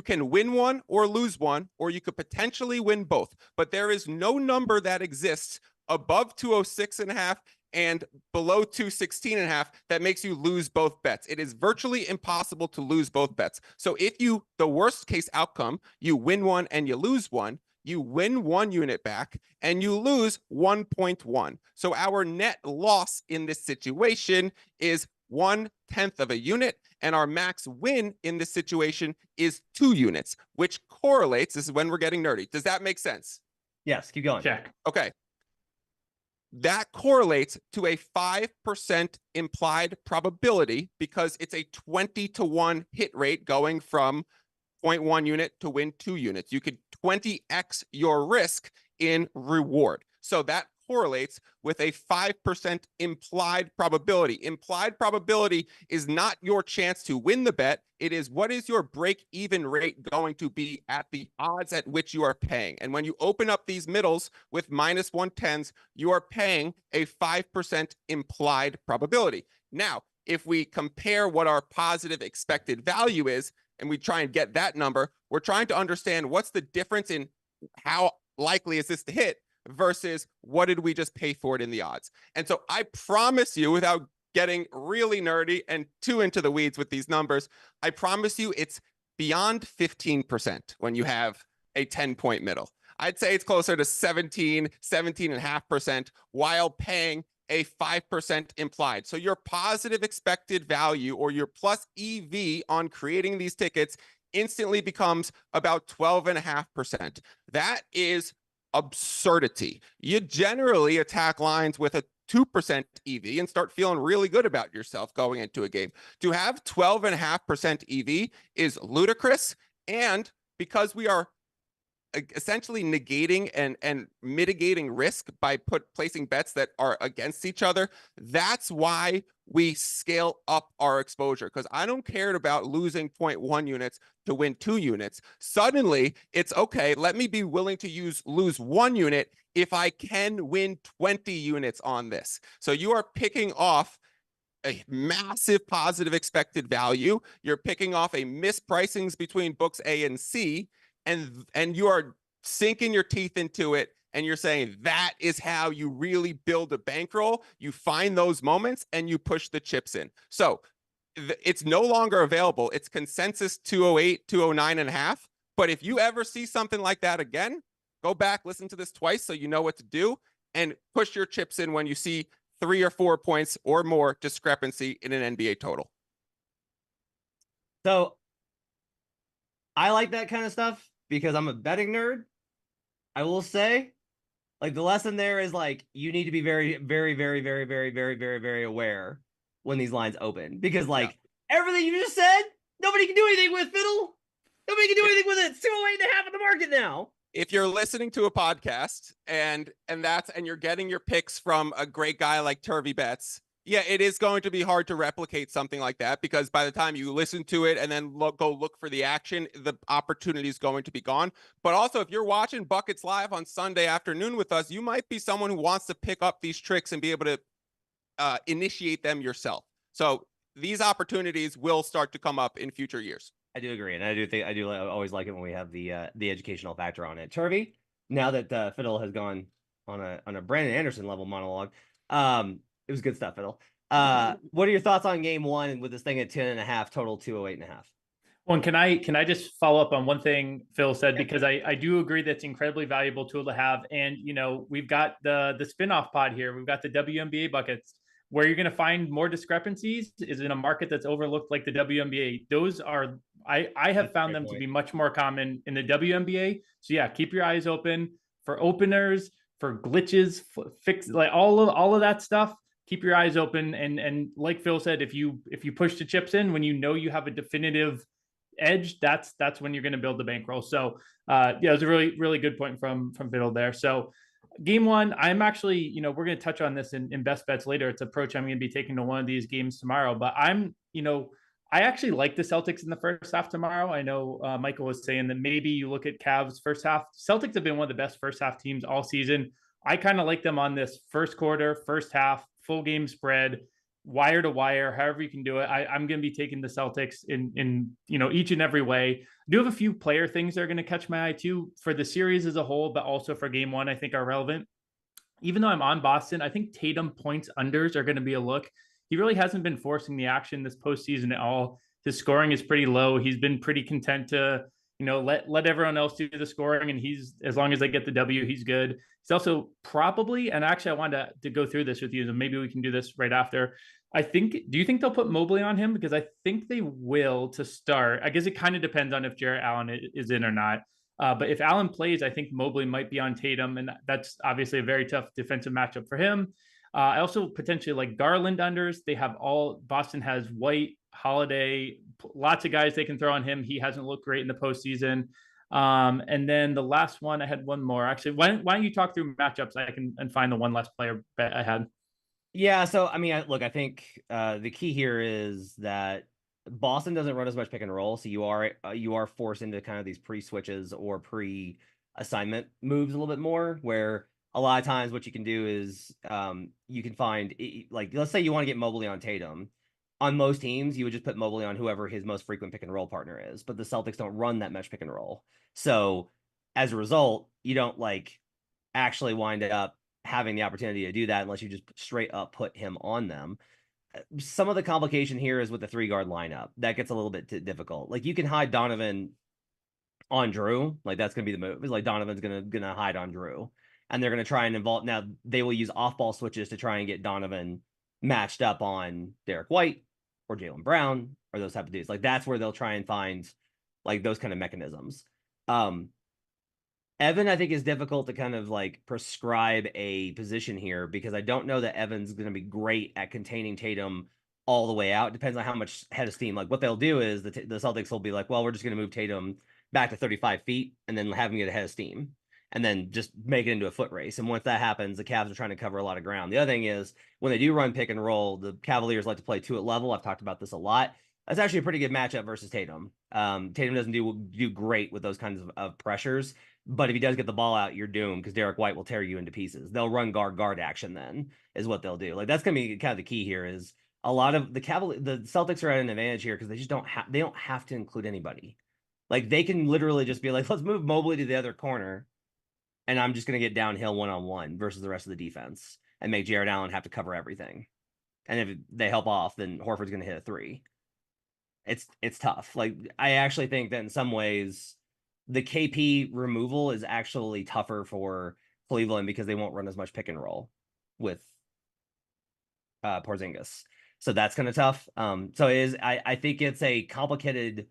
can win 1 or lose 1, or you could potentially win both. But there is no number that exists above 206.5 and below 216.5 that makes you lose both bets. It is virtually impossible to lose both bets. So if the worst case outcome, you win 1 and you lose 1, you win 1 unit back and you lose 1.1. So our net loss in this situation is 1/10 of a unit, and our max win in this situation is 2 units, which correlates. This is when we're getting nerdy. Does that make sense? Yes, keep going. Check. Okay. That correlates to a 5% implied probability because it's a 20-to-1 hit rate going from 0.1 unit to win 2 units. You could 20x your risk in reward. So that correlates with a 5% implied probability. Implied probability is not your chance to win the bet. It is what is your break-even rate going to be at the odds at which you are paying. And when you open up these middles with -110s, you are paying a 5% implied probability. Now, if we compare what our positive expected value is, and we try and get that number, we're trying to understand what's the difference in how likely is this to hit versus what did we just pay for it in the odds. And so I promise you, without getting really nerdy and too into the weeds with these numbers, I promise you it's beyond 15% when you have a 10-point middle. I'd say it's closer to 17.5% while paying a 5% implied. So your positive expected value or your plus EV on creating these tickets instantly becomes about 12.5%. That is absurdity. You generally attack lines with a 2% EV and start feeling really good about yourself going into a game. To have 12.5% EV is ludicrous. And because we are essentially negating and mitigating risk by placing bets that are against each other, that's why we scale up our exposure, because I don't care about losing 0.1 units to win 2 units. Suddenly it's okay, let me be willing to lose 1 unit if I can win 20 units on this. So you are picking off a massive positive expected value. You're picking off a mispricings between books A and C, and you are sinking your teeth into it. And you're saying that is how you really build a bankroll. You find those moments and you push the chips in. So it's no longer available. It's consensus 208, 209.5. But if you ever see something like that again, go back, listen to this twice so you know what to do, and push your chips in when you see 3 or 4 points or more discrepancy in an NBA total. So I like that kind of stuff because I'm a betting nerd. I will say, like, the lesson there is, like, you need to be very, very, very, very, very, very, very, very aware when these lines open, because, like, everything you just said, nobody can do anything with, Fiddle. Nobody can do anything with it. It's 208.5 in the market now. If you're listening to a podcast and you're getting your picks from a great guy like Turvy Bets, yeah, it is going to be hard to replicate something like that, because by the time you listen to it and then go look for the action, the opportunity is going to be gone. But also, if you're watching Buckets Live on Sunday afternoon with us, you might be someone who wants to pick up these tricks and be able to initiate them yourself. So these opportunities will start to come up in future years. I do agree, and I do always like it when we have the educational factor on it. Turvy, now that Fiddle has gone on a Brandon Anderson level monologue, it was good stuff, Fiddle. What are your thoughts on game one with this thing at 10.5, total 208.5? Well, and can I just follow up on one thing Phil said, because I do agree that's an incredibly valuable tool to have. And we've got the spin-off pod here. We've got the WNBA buckets. Where you're going to find more discrepancies is in a market that's overlooked like the WNBA. Those are I have found them to be much more common in the WNBA. So yeah, keep your eyes open for openers, for glitches, fix, like all of that stuff. Keep your eyes open, and like Phil said, if you push the chips in when you have a definitive edge, that's when you're going to build the bankroll. So yeah, it was a really, really good point from Fiddle there. So game one, I'm actually, we're going to touch on this in best bets later. It's approach I'm going to be taking to one of these games tomorrow, but I actually like the Celtics in the first half tomorrow. I know Michael was saying that maybe you look at Cavs first half. Celtics have been one of the best first half teams all season. I kind of like them on this first quarter, first half, full game spread, wire to wire, however you can do it. I'm going to be taking the Celtics in each and every way. I do have a few player things that are going to catch my eye too for the series as a whole, but also for game one, I think are relevant. Even though I'm on Boston, I think Tatum points unders are going to be a look. He really hasn't been forcing the action this postseason at all. His scoring is pretty low. He's been pretty content to, let everyone else do the scoring, and as long as they get the W, he's good. He's also probably, and actually I wanted to go through this with you, and maybe we can do this right after. Do you think they'll put Mobley on him? Because I think they will to start. I guess it kind of depends on if Jarrett Allen is in or not. But if Allen plays, I think Mobley might be on Tatum, and that's obviously a very tough defensive matchup for him. I also potentially like Garland unders. Boston has White, Holiday, lots of guys they can throw on him. He hasn't looked great in the postseason. And then the last one, I had one more. Actually, why don't you talk through matchups? I can find the one last player bet I had. Yeah, so I mean, I think the key here is that Boston doesn't run as much pick and roll, so you are forced into kind of these pre-switches or pre-assignment moves a little bit more, where a lot of times what you can do is you can find, like, let's say you want to get Mobley on Tatum. On most teams, you would just put Mobley on whoever his most frequent pick and roll partner is, but the Celtics don't run that much pick and roll. So as a result, you don't actually wind up having the opportunity to do that unless you just straight up put him on them. Some of the complication here is with the 3-guard lineup. That gets a little bit difficult. Like, you can hide Donovan on Drew. Like, that's going to be the move. It's like Donovan's going to hide on Drew. And they're going to try and involve. Now, they will use off-ball switches to try and get Donovan matched up on Derek White or Jaylen Brown or those type of dudes. Like, that's where they'll try and find those kind of mechanisms. Evan, I think, is difficult to kind of prescribe a position here, because I don't know that Evan's going to be great at containing Tatum all the way out. It depends on how much head of steam. Like, what they'll do is the Celtics will be like, well, we're just going to move Tatum back to 35 feet and then have him get ahead of steam and then just make it into a foot race. And once that happens, the Cavs are trying to cover a lot of ground. The other thing is, when they do run pick and roll, the Cavaliers like to play 2 at level. I've talked about this a lot. That's actually a pretty good matchup versus Tatum. Tatum doesn't do great with those kinds of pressures. But if he does get the ball out, you're doomed because Derek White will tear you into pieces. They'll run guard action then is what they'll do. Like that's gonna be kind of the key here is a lot of the Celtics are at an advantage here because they just don't have to include anybody. Like they can literally just be like, let's move Mobley to the other corner, and I'm just gonna get downhill 1-on-1 versus the rest of the defense and make Jared Allen have to cover everything. And if they help off, then Horford's gonna hit a 3. It's tough. Like I actually think that in some ways the KP removal is actually tougher for Cleveland because they won't run as much pick and roll with Porzingis. So that's kind of tough. So it is I think it's a complicated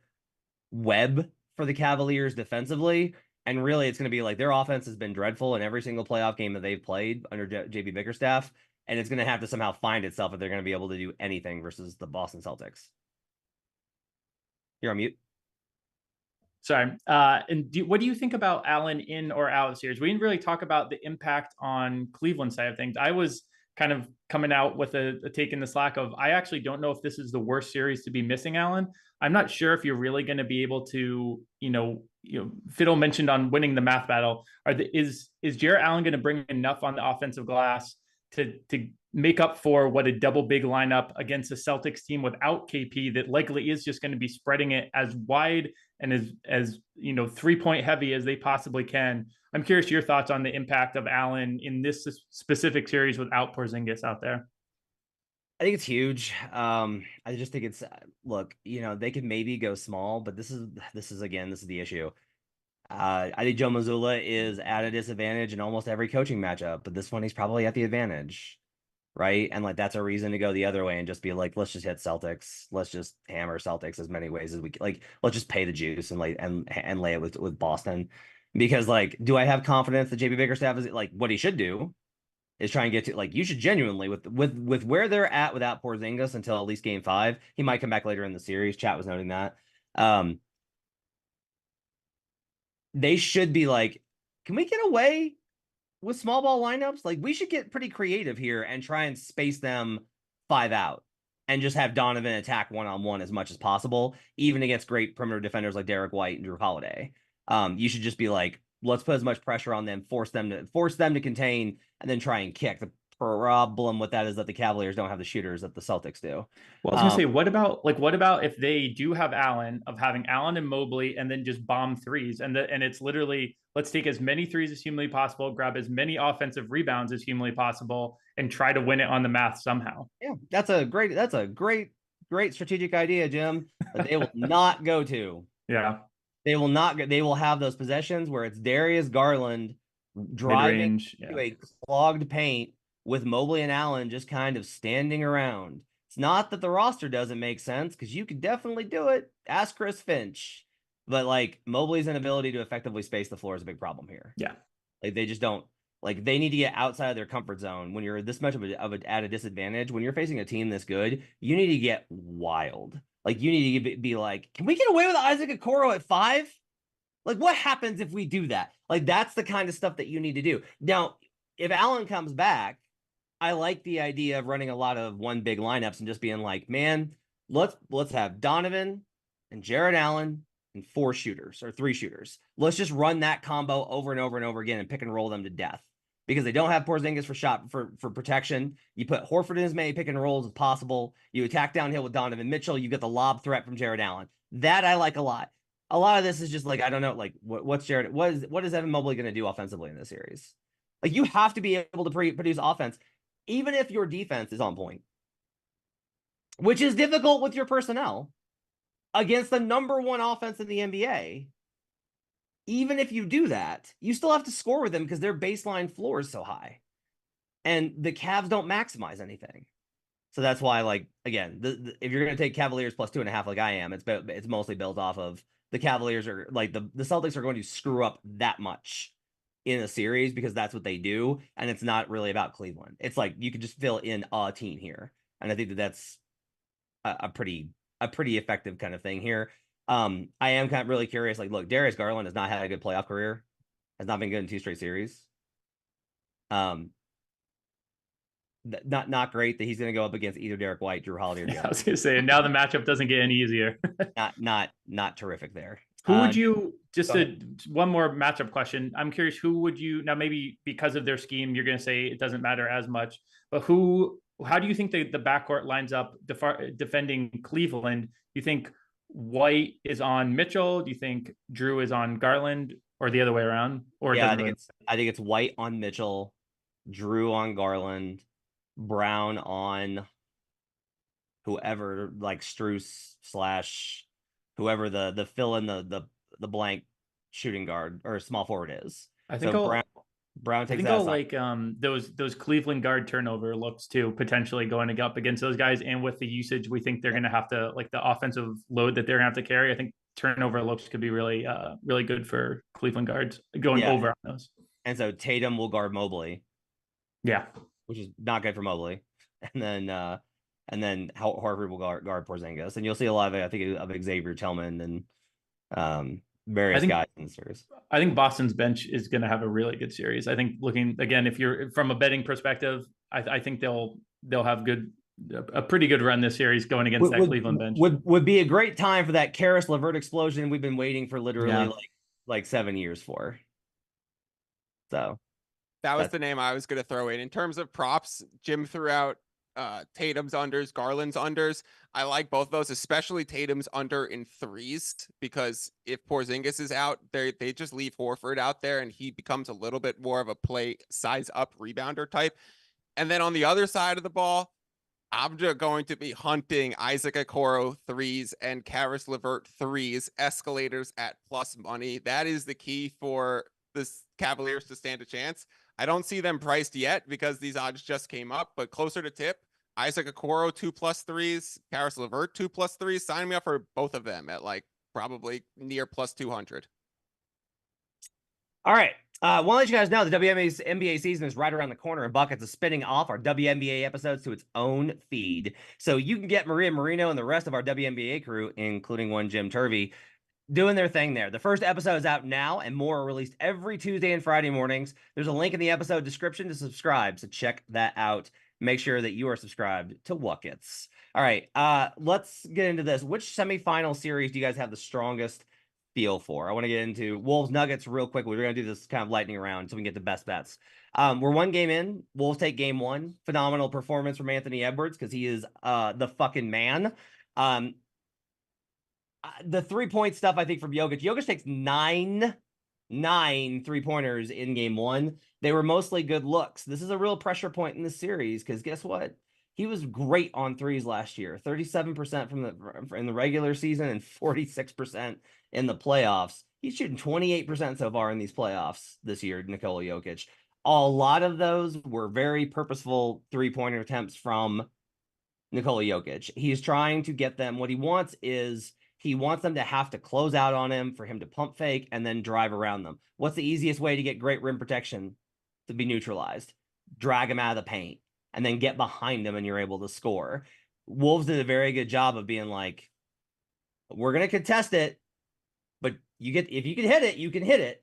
web for the Cavaliers defensively. And really it's going to be like their offense has been dreadful in every single playoff game that they've played under JB Bickerstaff. And it's going to have to somehow find itself if they're going to be able to do anything versus the Boston Celtics. You're on mute. Sorry. And what do you think about Allen in or out of the series? We didn't really talk about the impact on Cleveland side of things. I was kind of coming out with a take in the slack of, I actually don't know if this is the worst series to be missing Allen. I'm not sure if you're really going to be able to, Fiddle mentioned on winning the math battle. Is Jarrett Allen going to bring enough on the offensive glass to make up for what a double big lineup against a Celtics team without KP that likely is just going to be spreading it as wide and as 3-point heavy as they possibly can? I'm curious your thoughts on the impact of Allen in this specific series without Porzingis out there. I think it's huge. I just think it's look, they could maybe go small, but this is the issue. I think Joe Mazzulla is at a disadvantage in almost every coaching matchup, but this one he's probably at the advantage, right? And like that's a reason to go the other way and just be like, let's just hit Celtics, let's just hammer Celtics as many ways as we like. Let's just pay the juice and lay it with Boston, because like, do I have confidence that JB Bickerstaff is like what he should do? Is try and get to like you should genuinely with where they're at without Porzingis until at least game 5. He might come back later in the series. Chat was noting that. They should be like, can we get away with small ball lineups? Like we should get pretty creative here and try and space them 5 out and just have Donovan attack 1-on-1 as much as possible, even against great perimeter defenders like Derek White and Jrue Holiday. You should just be like, let's put as much pressure on them, force them to contain, and then try and kick. The problem with that is that the Cavaliers don't have the shooters that the Celtics do. Well, I was gonna say, what about if they do have Allen, of having Allen and Mobley and then just bomb threes, and it's literally, let's take as many threes as humanly possible, grab as many offensive rebounds as humanly possible, and try to win it on the math somehow. Yeah, that's a great strategic idea, Jim, that they will not go to. Yeah. They will not. They will have those possessions where it's Darius Garland driving to a clogged paint with Mobley and Allen just kind of standing around. It's not that the roster doesn't make sense, because you could definitely do it. Ask Chris Finch. But like Mobley's inability to effectively space the floor is a big problem here. Yeah. Like they just don't. Like they need to get outside of their comfort zone when you're this much at a disadvantage. When you're facing a team this good, you need to get wild. Like you need to be like, can we get away with Isaac Okoro at 5? Like what happens if we do that? Like that's the kind of stuff that you need to do. Now, if Allen comes back, I like the idea of running a lot of one big lineups and just being like, man, let's have Donovan and Jared Allen and 4 shooters or 3 shooters. Let's just run that combo over and over and over again and pick and roll them to death. Because they don't have Porzingis for protection. You put Horford in as many pick and rolls as possible. You attack downhill with Donovan Mitchell. You get the lob threat from Jared Allen. That I like a lot. A lot of this is just like, I don't know, like what is Evan Mobley going to do offensively in this series? Like you have to be able to produce offense, even if your defense is on point, which is difficult with your personnel against the number 1 offense in the NBA. Even if you do that, you still have to score with them because their baseline floor is so high. And the Cavs don't maximize anything. So that's why, like, again, if you're going to take Cavaliers plus 2.5 like I am, it's mostly built off of the Cavaliers are like the Celtics are going to screw up that much in a series because that's what they do. And it's not really about Cleveland. It's like you could just fill in a team here. And I think that's a pretty effective kind of thing here. I am kind of really curious. Like, look, Darius Garland has not had a good playoff career, has not been good in 2 straight series. Not great that he's going to go up against either Derek White, Jrue Holiday, or I was going to say, and now the matchup doesn't get any easier. not terrific there. Who would you one more matchup question. I'm curious, who would you now, maybe because of their scheme, you're going to say it doesn't matter as much, but how do you think the backcourt lines up defending Cleveland? Do you think White is on Mitchell? Do you think Drew is on Garland, or the other way around? Or yeah, I think it's White on Mitchell, Drew on Garland, Brown on whoever, like Strus / whoever the fill in the blank shooting guard or small forward is. I think so Brown takes that. I'll like those Cleveland guard turnover looks too, potentially going up against those guys, and with the usage we think they're going to have to, like the offensive load that they're going to have to carry. I think turnover looks could be really really good for Cleveland guards going over on those. And so Tatum will guard Mobley. Yeah, which is not good for Mobley. And then Horford will guard Porzingis, and you'll see a lot of it, I think, of Xavier Tillman and various guys in the series. I think Boston's bench is going to have a really good series. I think, looking again, if you're from a betting perspective, I think they'll have a pretty good run this series going against that Cleveland bench. Would be a great time for that Karis LeVert explosion we've been waiting for literally like 7 years for. So that was the name I was going to throw in terms of props. Jim threw out Tatum's unders, Garland's unders. I like both of those, especially Tatum's under in threes, because if Porzingis is out, they just leave Horford out there and he becomes a little bit more of a play size up rebounder type. And then on the other side of the ball, I'm just going to be hunting Isaac Okoro threes and Karis LeVert threes, escalators at plus money. That is the key for the Cavaliers to stand a chance. I don't see them priced yet because these odds just came up, but closer to tip, Isaac Okoro 2+ threes, Karis LeVert 2+ threes. Sign me up for both of them at like probably near plus 200. All right. Want to let you guys know the WNBA's NBA season is right around the corner, and Buckets is spinning off our WNBA episodes to its own feed. So you can get Maria Marino and the rest of our WNBA crew, including one Jim Turvey, doing their thing there. The first episode is out now, and more are released every Tuesday and Friday mornings. There's a link in the episode description to subscribe, so check that out. Make sure that you are subscribed to Wuckets. All right, let's get into this. Which semifinal series do you guys have the strongest feel for? I want to get into Wolves Nuggets real quick. We're going to do this kind of lightning round so we can get the best bets. We're one game in. Wolves take game one. Phenomenal performance from Anthony Edwards because he is the fucking man. The 3-point stuff, I think, from Jokic. Jokic takes nine 3-pointers in game one. They were mostly good looks. This is a real pressure point in the series because guess what? He was great on threes last year. 37% in the regular season and 46% in the playoffs. He's shooting 28% so far in these playoffs this year, Nikola Jokic. A lot of those were very purposeful 3-pointer attempts from Nikola Jokic. He's trying to get them. What he wants is he wants them to have to close out on him, for him to pump fake and then drive around them. What's the easiest way to get great rim protection to be neutralized? Drag him out of the paint and then get behind him and you're able to score. Wolves did a very good job of being like, we're going to contest it, but if you can hit it, you can hit it.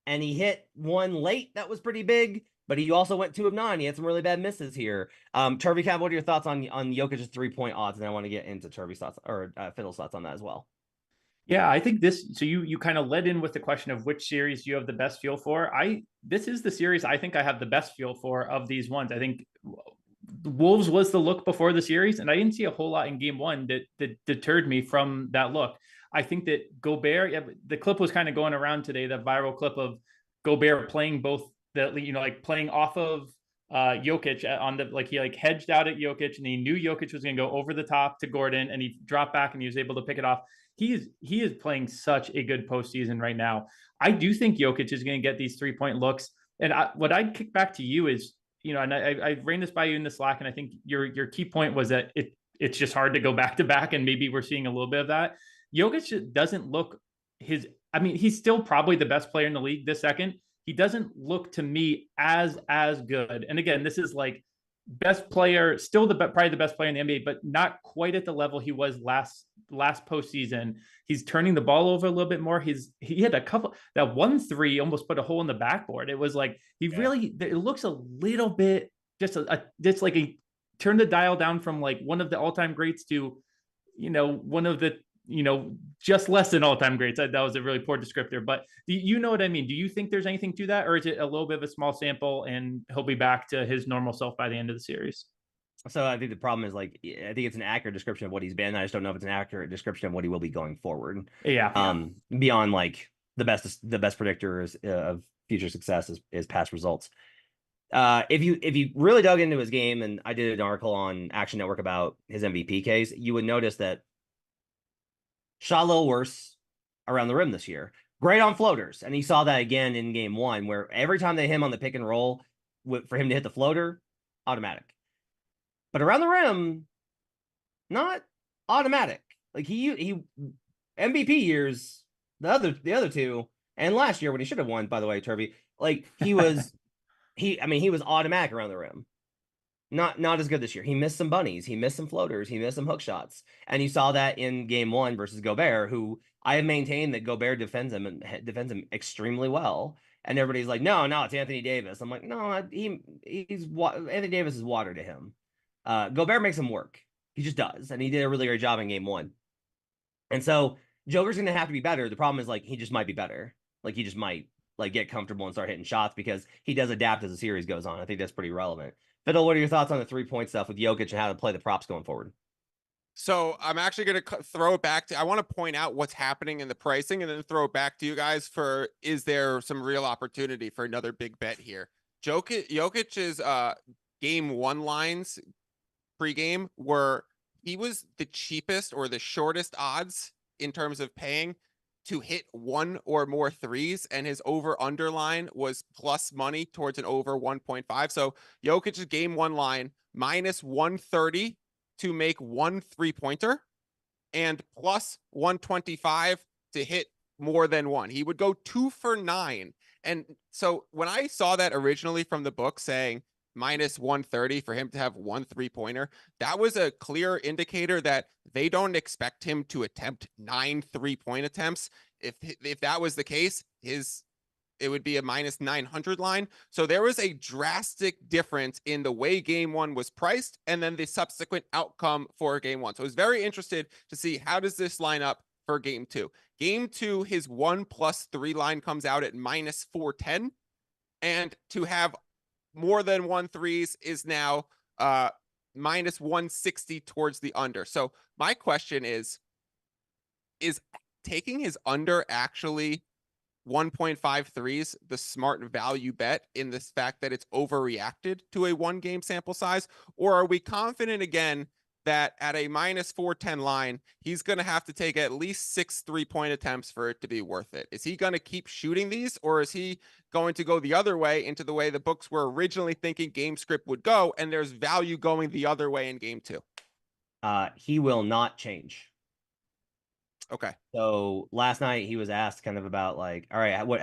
And he hit one late that was pretty big, but he also went 2 of 9. He had some really bad misses here. Turvey, what are your thoughts on Jokic's 3-point odds? And I want to get into Turvey's thoughts or Fiddle's thoughts on that as well. Yeah, I think so you kind of led in with the question of which series you have the best feel for. This is the series I think I have the best feel for of these ones. I think the Wolves was the look before the series, and I didn't see a whole lot in game one that deterred me from that look. I think that Gobert, the clip was kind of going around today, the viral clip of Gobert playing both playing off of Jokic on he hedged out at Jokic, and he knew Jokic was going to go over the top to Gordon, and he dropped back and he was able to pick it off. He is playing such a good postseason right now. I do think Jokic is going to get these 3-point looks. And what I'd kick back to you is, and I ran this by you in the Slack, and I think your key point was that it's just hard to go back to back, and maybe we're seeing a little bit of that. Jokic doesn't look he's still probably the best player in the league this second. He doesn't look to me as good. And again, this is like best player, still probably the best player in the NBA, but not quite at the level he was last postseason. He's turning the ball over a little bit more. He had a couple, that 1-3 almost put a hole in the backboard. It was like it looks a little bit just like he turned the dial down from like one of the all-time greats to one of the just less than all-time greats. That was a really poor descriptor, but you know what I mean? Do you think there's anything to that, or is it a little bit of a small sample and he'll be back to his normal self by the end of the series? So I think the problem is, like, I think it's an accurate description of what he's been. I just don't know if it's an accurate description of what he will be going forward. Yeah. Beyond, like, the best predictor of future success is past results. If you really dug into his game, and I did an article on Action Network about his MVP case, you would notice that shot a little worse around the rim this year. Great on floaters, and he saw that again in game 1, where every time they hit him on the pick and roll, for him to hit the floater, automatic. But around the rim, not automatic. Like he MVP years, the other two, and last year when he should have won, by the way, Turvey, like he was he was automatic around the rim. Not as good this year. He missed some bunnies, he missed some floaters, he missed some hook shots. And you saw that in game 1 versus Gobert, who I have maintained that Gobert defends him extremely well. And everybody's like, no, it's Anthony Davis. I'm like, no, Anthony Davis is water to him. Gobert makes him work. He just does. And he did a really great job in game 1. And so Joker's going to have to be better. The problem is, like, he just might be better. Like, he just might, like, get comfortable and start hitting shots because he does adapt as the series goes on. I think that's pretty relevant. Fiddle, what are your thoughts on the 3-point stuff with Jokic and how to play the props going forward? So I'm actually going to throw it back to, I want to point out what's happening in the pricing and then throw it back to you guys for, is there some real opportunity for another big bet here? Jokic's game 1 lines pregame were, he was the cheapest or the shortest odds in terms of paying to hit 1 or more threes, and his over under line was plus money towards an over 1.5. So Jokic's game 1 line minus 130 to make 1 3-pointer and plus 125 to hit more than 1. He would go 2 for 9. And so when I saw that originally from the book saying minus 130 for him to have 1 3-pointer, that was a clear indicator that they don't expect him to attempt 9 3-point attempts. If that was the case, it would be a minus 900 line. So there was a drastic difference in the way game 1 was priced and then the subsequent outcome for game 1. So I was very interested to see, how does this line up for game 2? Game 2, his 1+3 line comes out at minus 410, and to have more than 1 threes is now minus 160 towards the under. So my question is taking his under actually 1.5 threes the smart value bet in this fact that it's overreacted to a 1-game sample size? Or are we confident again that at a minus 410 line, he's going to have to take at least 6 3-point attempts for it to be worth it? Is he going to keep shooting these, or is he going to go the other way, into the way the books were originally thinking game script would go, and there's value going the other way in game 2? He will not change. Okay. So last night he was asked kind of about, like, all right, what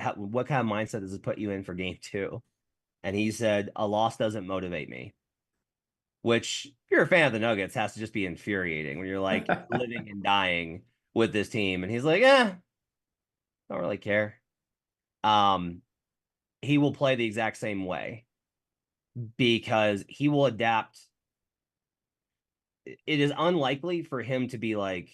kind of mindset does it put you in for game 2? And he said, a loss doesn't motivate me. Which, if you're a fan of the Nuggets, has to just be infuriating when you're, like, living and dying with this team. And he's like, don't really care. He will play the exact same way because he will adapt. It is unlikely for him to be like,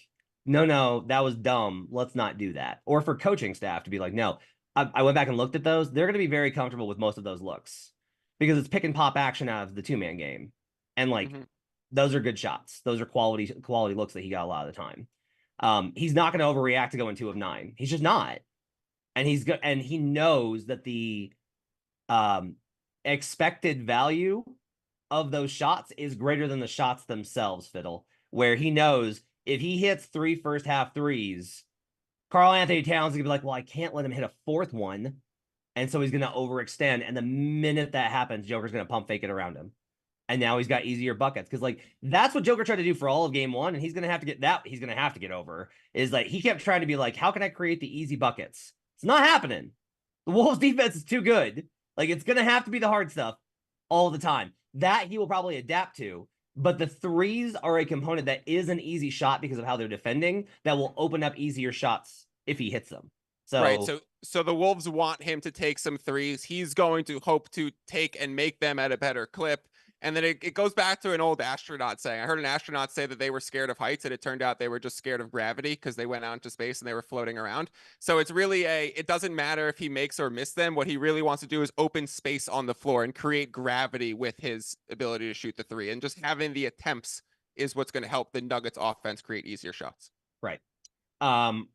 no, that was dumb, let's not do that. Or for coaching staff to be like, no, I went back and looked at those. They're going to be very comfortable with most of those looks because it's pick and pop action out of the 2-man game. And, like, those are good shots. Those are quality looks that he got a lot of the time. He's not going to overreact to going 2 of 9. He's just not. And he knows that the expected value of those shots is greater than the shots themselves, Fiddle, where he knows if he hits 3 first-half threes, Karl Anthony Towns is going to be like, well, I can't let him hit a 4th one. And so he's going to overextend. And the minute that happens, Joker's going to pump fake it around him. And now he's got easier buckets. Because, like, that's what Joker tried to do for all of game 1. And he's going to have to get over. Is, like, he kept trying to be like, how can I create the easy buckets? It's not happening. The Wolves defense is too good. Like, it's going to have to be the hard stuff all the time. That he will probably adapt to. But the threes are a component that is an easy shot because of how they're defending that will open up easier shots if he hits them. So, right. So the Wolves want him to take some threes. He's going to hope to take and make them at a better clip. And then it goes back to an old astronaut saying, I heard an astronaut say that they were scared of heights, and it turned out they were just scared of gravity because they went out into space and they were floating around. So it's really it doesn't matter if he makes or miss them. What he really wants to do is open space on the floor and create gravity with his ability to shoot the three. And just having the attempts is what's going to help the Nuggets offense create easier shots. Right. Thunder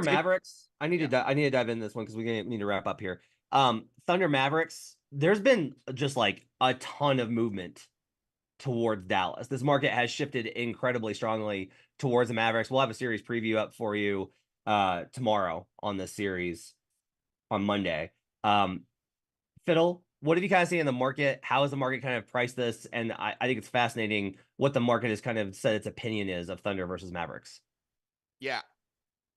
Mavericks. I need to dive in this one because we need to wrap up here. Thunder Mavericks. There's been just like a ton of movement towards Dallas. This market has shifted incredibly strongly towards the Mavericks. We'll have a series preview up for you tomorrow on this series on Monday. Fiddle, what have you kind of seen in the market? How has the market kind of priced this? And I think it's fascinating what the market has kind of said its opinion is of Thunder versus Mavericks. Yeah.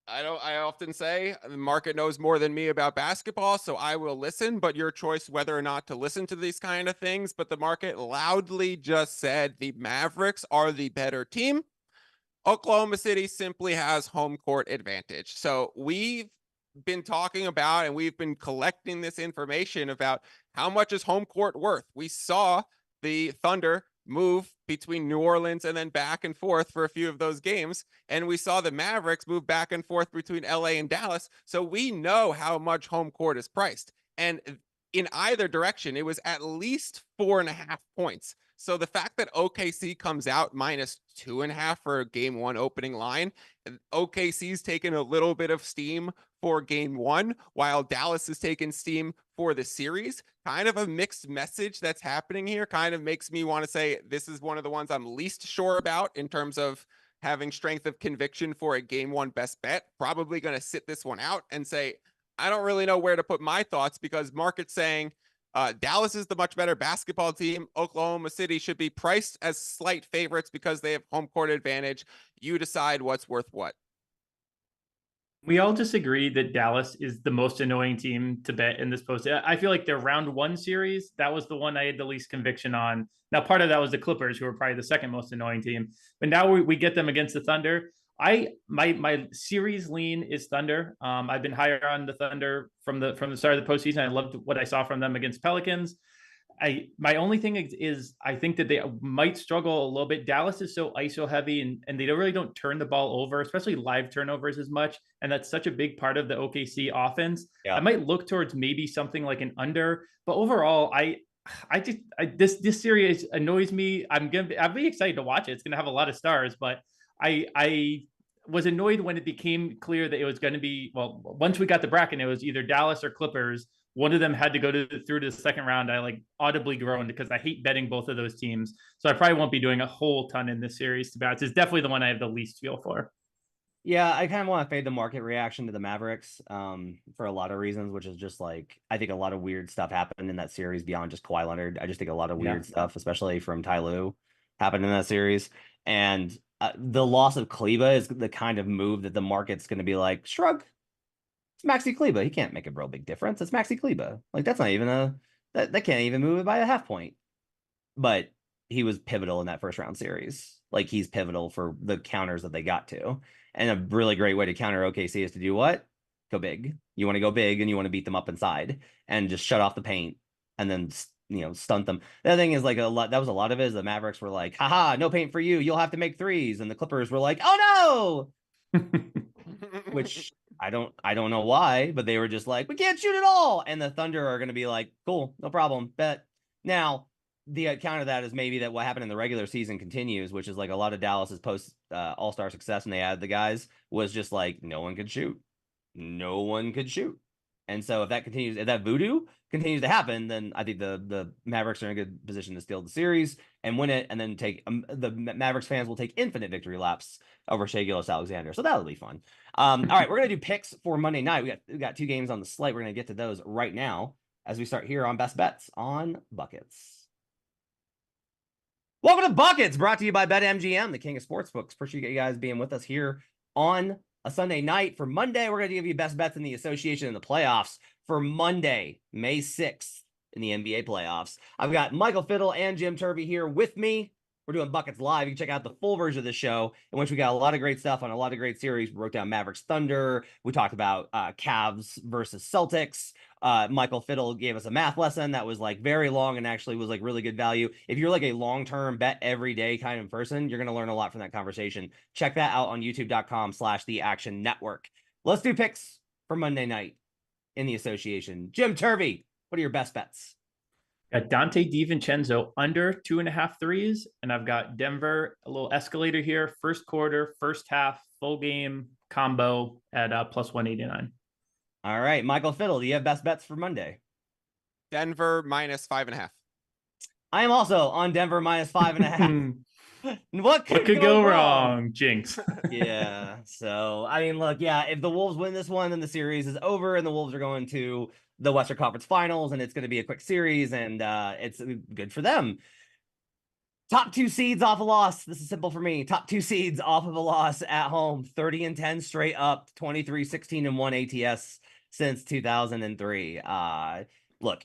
I often say the market knows more than me about basketball, so I will listen, but your choice whether or not to listen to these kind of things. But the market loudly just said the Mavericks are the better team. Oklahoma City simply has home court advantage. So we've been talking about and we've been collecting this information about how much is home court worth. We saw the Thunder move between New Orleans and then back and forth for a few of those games. And we saw the Mavericks move back and forth between LA and Dallas. So we know how much home court is priced. And in either direction, it was at least 4.5 points. So the fact that OKC comes out -2.5 for a game one opening line, OKC's taken a little bit of steam for game one, while Dallas has taken steam for the series. Kind of a mixed message that's happening here. Kind of makes me want to say this is one of the ones I'm least sure about in terms of having strength of conviction for a game one best bet. Probably going to sit this one out and say, I don't really know where to put my thoughts because market's saying Dallas is the much better basketball team. Oklahoma City should be priced as slight favorites because they have home court advantage. You decide what's worth what. We all just agree that Dallas is the most annoying team to bet in this post. I feel like their round one series, that was the one I had the least conviction on. Now, part of that was the Clippers, who were probably the second most annoying team. But now we get them against the Thunder. My series lean is Thunder. I've been higher on the Thunder from the start of the postseason. I loved what I saw from them against Pelicans. My only thing is I think that they might struggle a little bit. Dallas is so ISO heavy and they really don't turn the ball over, especially live turnovers as much. And that's such a big part of the OKC offense. Yeah. I might look towards maybe something like an under, but overall, this series annoys me. I'll be excited to watch it. It's going to have a lot of stars, but I was annoyed when it became clear that it was going to be, well, once we got the bracket, it was either Dallas or Clippers. One of them had to go through to the second round. I like audibly groaned because I hate betting both of those teams. So I probably won't be doing a whole ton in this series, to be honest. It's definitely the one I have the least feel for. Yeah, I kind of want to fade the market reaction to the Mavericks for a lot of reasons, which is just like, I think a lot of weird stuff happened in that series beyond just Kawhi Leonard. I just think a lot of weird stuff, especially from Ty Lue, happened in that series. And the loss of Kleba is the kind of move that the market's going to be like, shrug. It's Maxi Kleba. He can't make a real big difference. It's Maxi Kleba. Like, that's not even that can't even move it by a half point. But he was pivotal in that first round series. Like, he's pivotal for the counters that they got to. And a really great way to counter OKC is to do what? Go big. You want to go big and you want to beat them up inside and just shut off the paint and then, stunt them. The other thing is, like, that was a lot of it is the Mavericks were like, haha, no paint for you. You'll have to make threes. And the Clippers were like, oh no. Which I don't know why, but they were just like, we can't shoot at all. And the Thunder are going to be like, cool, no problem, bet. Now, the counter to that is maybe that what happened in the regular season continues, which is like a lot of Dallas's post all-star success and they added the guys was just like, no one could shoot. No one could shoot. And so if that continues, if that voodoo continues to happen, then I think the Mavericks are in a good position to steal the series and win it, and then take the Mavericks fans will take infinite victory laps over Shai Gilgeous-Alexander. So that'll be fun. All right, we're gonna do picks for Monday night. We got 2 games on the slate. We're gonna get to those right now as we start here on Best Bets on Buckets. Welcome to Buckets, brought to you by BetMGM, the king of sportsbooks. Appreciate you guys being with us here on a Sunday night. For Monday, we're going to give you best bets in the association in the playoffs for Monday, May 6th in the NBA playoffs. I've got Michael Fiddle and Jim Turvey here with me. We're doing Buckets Live. You can check out the full version of the show, in which we got a lot of great stuff on a lot of great series. We broke down Mavericks Thunder. We talked about Cavs versus Celtics. Michael Fiddle gave us a math lesson that was like very long and actually was like really good value. If you're like a long-term bet every day kind of person, you're going to learn a lot from that conversation. Check that out on youtube.com/the Action Network. Let's do picks for Monday night in the association. Jim Turvey, what are your best bets? Got Donte Divincenzo under 2.5 threes, and I've got Denver, a little escalator here. First quarter, first half, full game combo at plus 189. All right, Michael Fiddle, do you have best bets for Monday? Denver -5.5. I am also on Denver -5.5. What could go wrong? Jinx. Yeah. So, I mean, look, yeah, if the Wolves win this one, then the series is over and the Wolves are going to the Western Conference Finals and it's going to be a quick series and it's good for them. Top 2 seeds off a loss. This is simple for me. Top 2 seeds off of a loss at home. 30-10 straight up. 23-16-1 ATS since 2003. Look,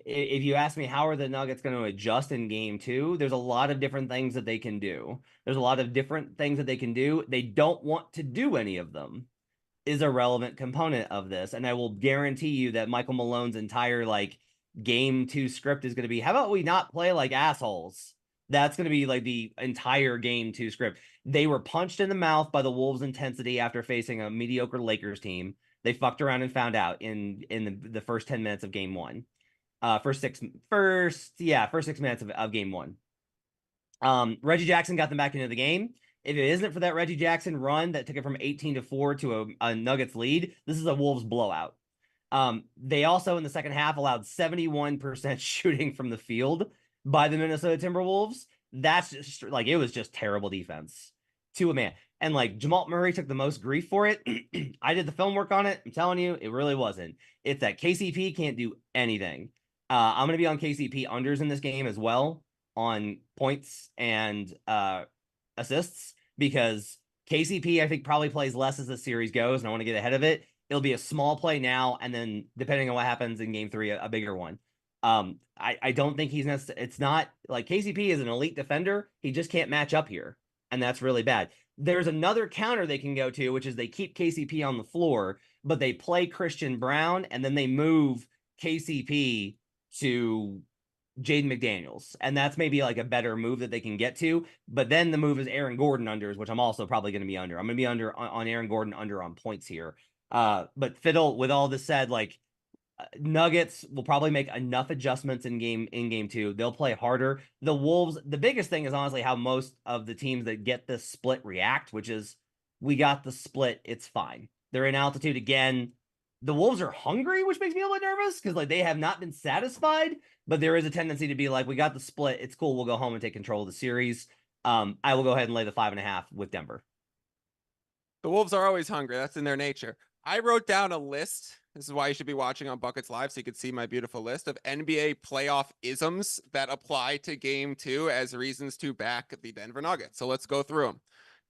if you ask me how are the Nuggets going to adjust in game 2, there's a lot of different things that they can do. There's a lot of different things that they can do. They don't want to do any of them is a relevant component of this. And I will guarantee you that Michael Malone's entire like game 2 script is going to be, how about we not play like assholes? That's going to be like the entire game 2 script. They were punched in the mouth by the Wolves' intensity after facing a mediocre Lakers team. They fucked around and found out in the first 10 minutes of game 1. First 6 minutes of game 1. Reggie Jackson got them back into the game. If it isn't for that Reggie Jackson run that took it from 18-4 to a Nuggets lead, this is a Wolves blowout. They also in the second half allowed 71% shooting from the field by the Minnesota Timberwolves. That's just like, it was just terrible defense to a man. And like Jamal Murray took the most grief for it. I did the film work on it. I'm telling you, it really wasn't. It's that KCP can't do anything. I'm going to be on KCP unders in this game as well on points and assists because KCP I think probably plays less as the series goes and I want to get ahead of it. It'll be a small play now and then depending on what happens in game 3 a bigger one. I don't think he's necessarily, it's not like KCP is an elite defender. He just can't match up here and that's really bad. There's another counter they can go to, which is they keep KCP on the floor, but they play Christian Brown and then they move KCP to Jaden McDaniels. And that's maybe like a better move that they can get to. But then the move is Aaron Gordon unders, which I'm also probably going to be under. I'm going to be under on Aaron Gordon under on points here. But Fiddle, with all this said, like Nuggets will probably make enough adjustments in game 2. They'll play harder. The Wolves, the biggest thing is honestly how most of the teams that get this split react, which is we got the split. It's fine. They're in altitude again. The Wolves are hungry, which makes me a little nervous because like they have not been satisfied, but there is a tendency to be like, we got the split. It's cool. We'll go home and take control of the series. I will go ahead and lay the 5.5 with Denver. The Wolves are always hungry. That's in their nature. I wrote down a list. This is why you should be watching on Buckets Live so you can see my beautiful list of NBA playoff isms that apply to game 2 as reasons to back the Denver Nuggets. So let's go through them.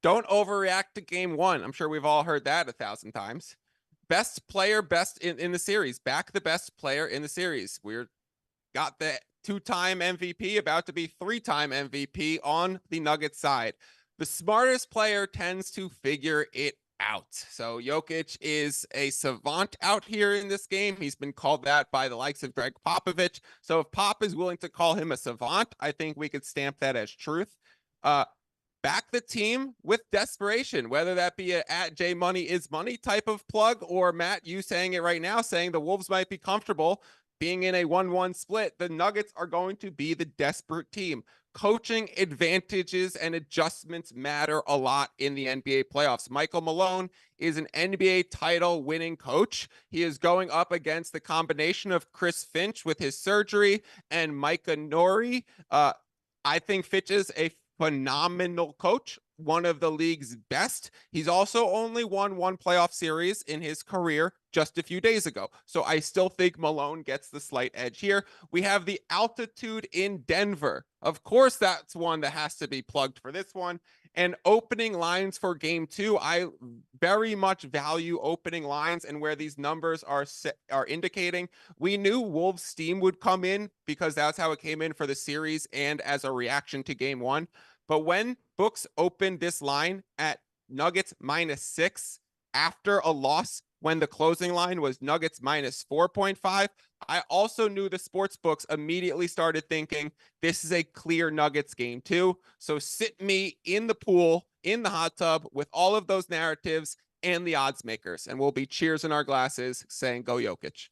Don't overreact to game 1. I'm sure we've all heard that 1,000 times. Best player, best in the series. Back the best player in the series. We're got the 2-time MVP, about to be 3-time MVP on the Nuggets side. The smartest player tends to figure it out. So Jokic is a savant out here in this game. He's been called that by the likes of Greg Popovich. So if Pop is willing to call him a savant, I think we could stamp that as truth. Back the team with desperation, whether that be a at J Money is money type of plug or Matt, you saying it right now, saying the Wolves might be comfortable being in a 1-1 split. The Nuggets are going to be the desperate team. Coaching advantages and adjustments matter a lot in the NBA playoffs. Michael Malone is an NBA title winning coach. He is going up against the combination of Chris Finch with his surgery and Micah Nori. I think Finch is a phenomenal coach, one of the league's best. He's also only won 1 playoff series in his career just a few days ago. So I still think Malone gets the slight edge here. We have the altitude in Denver. Of course, that's one that has to be plugged for this one. And opening lines for game 2, I very much value opening lines and where these numbers are indicating. We knew Wolves steam would come in because that's how it came in for the series and as a reaction to game 1. But when books opened this line at Nuggets -6 after a loss when the closing line was Nuggets minus 4.5. I also knew the sports books immediately started thinking this is a clear Nuggets game too. So sit me in the pool, in the hot tub with all of those narratives and the odds makers. And we'll be cheers in our glasses saying go Jokic.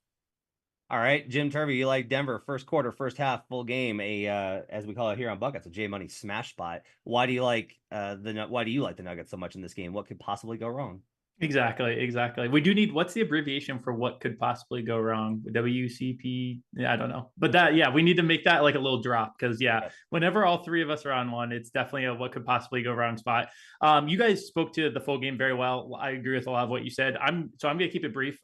All right, Jim Turvey, you like Denver first quarter, first half, full game, as we call it here on Buckets, a J Money smash spot. Why do you like the Nuggets so much in this game? What could possibly go wrong? Exactly. We do need, what's the abbreviation for what could possibly go wrong? WCP? I don't know. But we need to make that like a little drop because whenever all three of us are on one, it's definitely a what could possibly go wrong spot. You guys spoke to the full game very well. I agree with a lot of what you said. I'm going to keep it brief.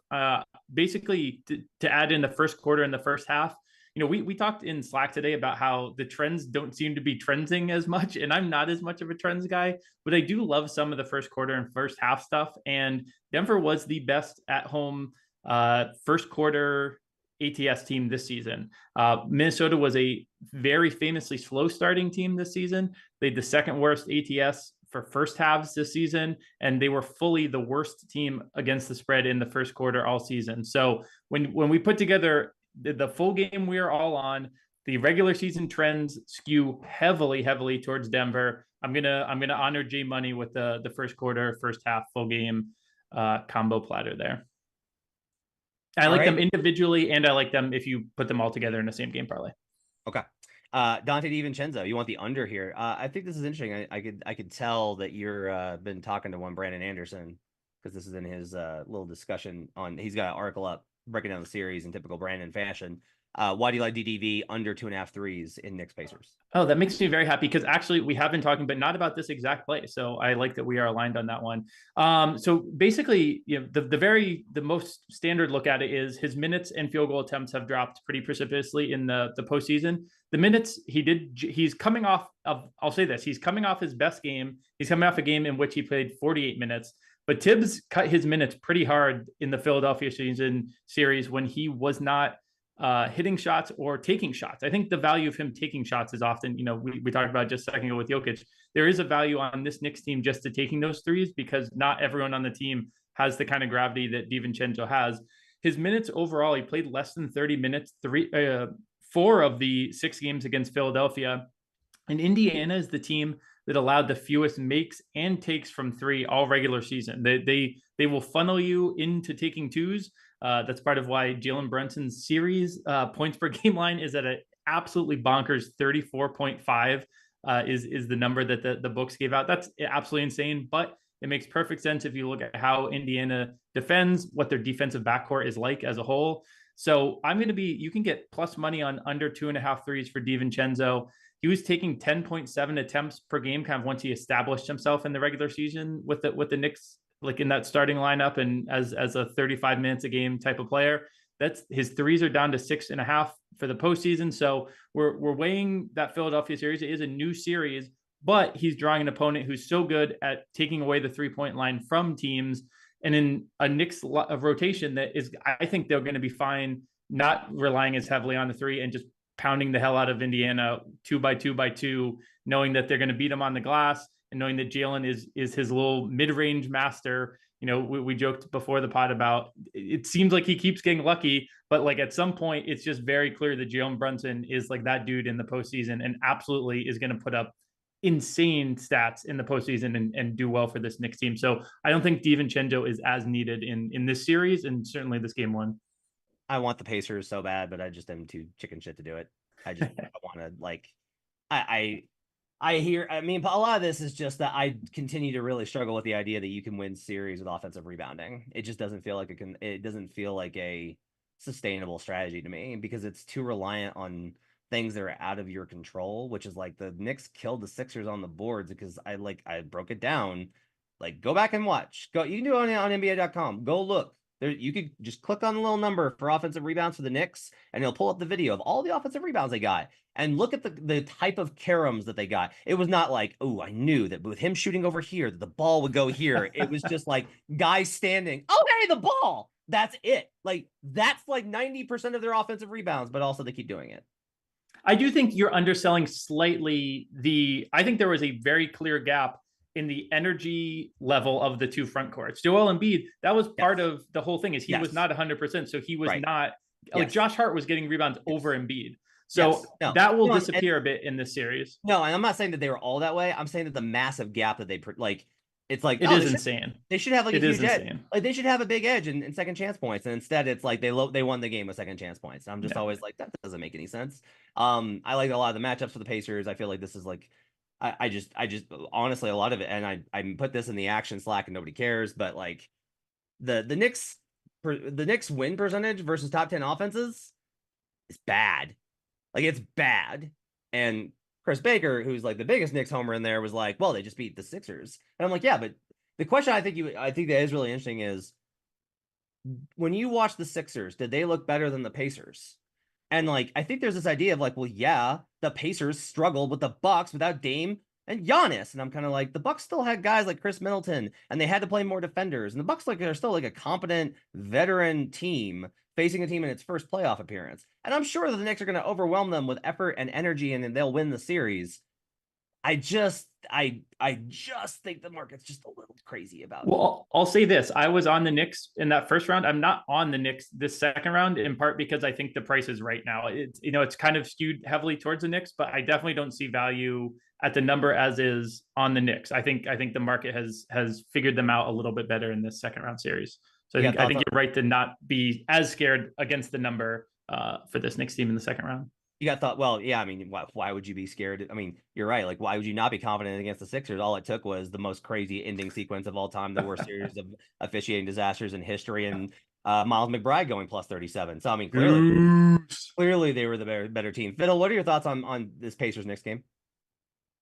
Basically to add in the first quarter and the first half, we talked in Slack today about how the trends don't seem to be trending as much, and I'm not as much of a trends guy, but I do love some of the first quarter and first half stuff. And Denver was the best at home first quarter ATS team this season. Minnesota was a very famously slow starting team this season. They had the second worst ATS for first halves this season, and they were fully the worst team against the spread in the first quarter all season. So when we put together the full game we are all on, the regular season trends skew heavily towards Denver. I'm gonna honor J Money with the first quarter, first half, full game combo platter there. I like them individually, and I like them if you put them all together in the same game parlay. Okay. Donte Divincenzo, you want the under here? I think this is interesting. I could tell that you're been talking to one Brandon Anderson because this is in his little discussion on. He's got an article up breaking down the series in typical Brandon fashion. Why do you like DDV under 2.5 threes in Knicks Pacers? Oh, that makes me very happy because actually we have been talking, but not about this exact play. So I like that we are aligned on that one. So basically, the most standard look at it is his minutes and field goal attempts have dropped pretty precipitously in the postseason. The minutes he's coming off of, I'll say this, he's coming off his best game. He's coming off a game in which he played 48 minutes. But Tibbs cut his minutes pretty hard in the Philadelphia series when he was not hitting shots or taking shots. I think the value of him taking shots is often, we talked about just a second ago with Jokic. There is a value on this Knicks team just to taking those threes because not everyone on the team has the kind of gravity that Divincenzo has. His minutes overall, he played less than 30 minutes, 4 of the 6 games against Philadelphia. And Indiana is the team that allowed the fewest makes and takes from 3 all regular season. They will funnel you into taking twos. That's part of why Jalen Brunson's series points per game line is at an absolutely bonkers 34.5 is the number that the books gave out. That's absolutely insane, but it makes perfect sense if you look at how Indiana defends, what their defensive backcourt is like as a whole. So you can get plus money on under 2.5 threes for Divincenzo. He was taking 10.7 attempts per game kind of once he established himself in the regular season with the Knicks, like in that starting lineup and as a 35 minutes a game type of player. That's his threes are down to 6.5 for the postseason. So we're weighing that Philadelphia series. It is a new series, but he's drawing an opponent who's so good at taking away the 3-point line from teams. And in a Knicks rotation that is, I think they're going to be fine, not relying as heavily on the 3 and just pounding the hell out of Indiana 2 by 2 by 2, knowing that they're going to beat them on the glass and knowing that Jalen is his little mid-range master. We joked before the pod about it seems like he keeps getting lucky, but like at some point it's just very clear that Jalen Brunson is like that dude in the postseason and absolutely is going to put up insane stats in the postseason and do well for this Knicks team. So I don't think Divincenzo is as needed in this series and certainly this game 1. I want the Pacers so bad, but I just am too chicken shit to do it. I just want to I mean, a lot of this is just that I continue to really struggle with the idea that you can win series with offensive rebounding. It just doesn't feel like it doesn't feel like a sustainable strategy to me because it's too reliant on things that are out of your control, which is like the Knicks killed the Sixers on the boards because I broke it down. Like, go back and watch. You can do it on NBA.com. Go look. There, you could just click on the little number for offensive rebounds for the Knicks, and it'll pull up the video of all the offensive rebounds they got. And look at the type of caroms that they got. It was not like, oh, I knew that with him shooting over here, that the ball would go here. It was just like guys standing, okay, the ball. That's it. Like, that's like 90% of their offensive rebounds, but also they keep doing it. I do think you're underselling slightly I think there was a very clear gap in the energy level of the two front courts. Joel Embiid, that was part of the whole thing, is he was not 100%. So he was not like Josh Hart was getting rebounds over Embiid. So that will disappear a bit in this series. No, and I'm not saying that they were all that way. I'm saying that the massive gap that they like, it's like it is insane. They should have like a huge edge. Like they should have a big edge in second chance points, and instead it's like they won the game with second chance points. I'm just always like, that doesn't make any sense. I like a lot of the matchups for the Pacers. I feel like this is like, I just honestly, a lot of it, and I put this in the action Slack and nobody cares, but like the Knicks win percentage versus top 10 offenses is bad. Like it's bad. And Chris Baker, who's like the biggest Knicks homer in there, was like, well, they just beat the Sixers. And I'm like, yeah, but the question I think that is really interesting is, when you watch the Sixers, did they look better than the Pacers? And like, I think there's this idea of like, well, yeah, the Pacers struggled with the Bucks without Dame and Giannis. And I'm kind of like, the Bucks still had guys like Chris Middleton, and they had to play more defenders. And the Bucks, like, they're still like a competent veteran team facing a team in its first playoff appearance. And I'm sure that the Knicks are going to overwhelm them with effort and energy, and then they'll win the series. I just think the market's just a little crazy about it. Well, I'll say this. I was on the Knicks in that first round. I'm not on the Knicks this second round, in part because I think the price is right now. It's kind of skewed heavily towards the Knicks, but I definitely don't see value at the number as is on the Knicks. I think the market has figured them out a little bit better in this second round series. So I think you're right to not be as scared against the number for this Knicks team in the second round. You got thought, well, yeah, I mean, why would you be scared? I mean, you're right. Like, why would you not be confident against the Sixers? All it took was the most crazy ending sequence of all time, the worst series of officiating disasters in history, and Miles McBride going plus 37. So, I mean, clearly they were the better team. Fiddle, what are your thoughts on this Pacers Knicks game?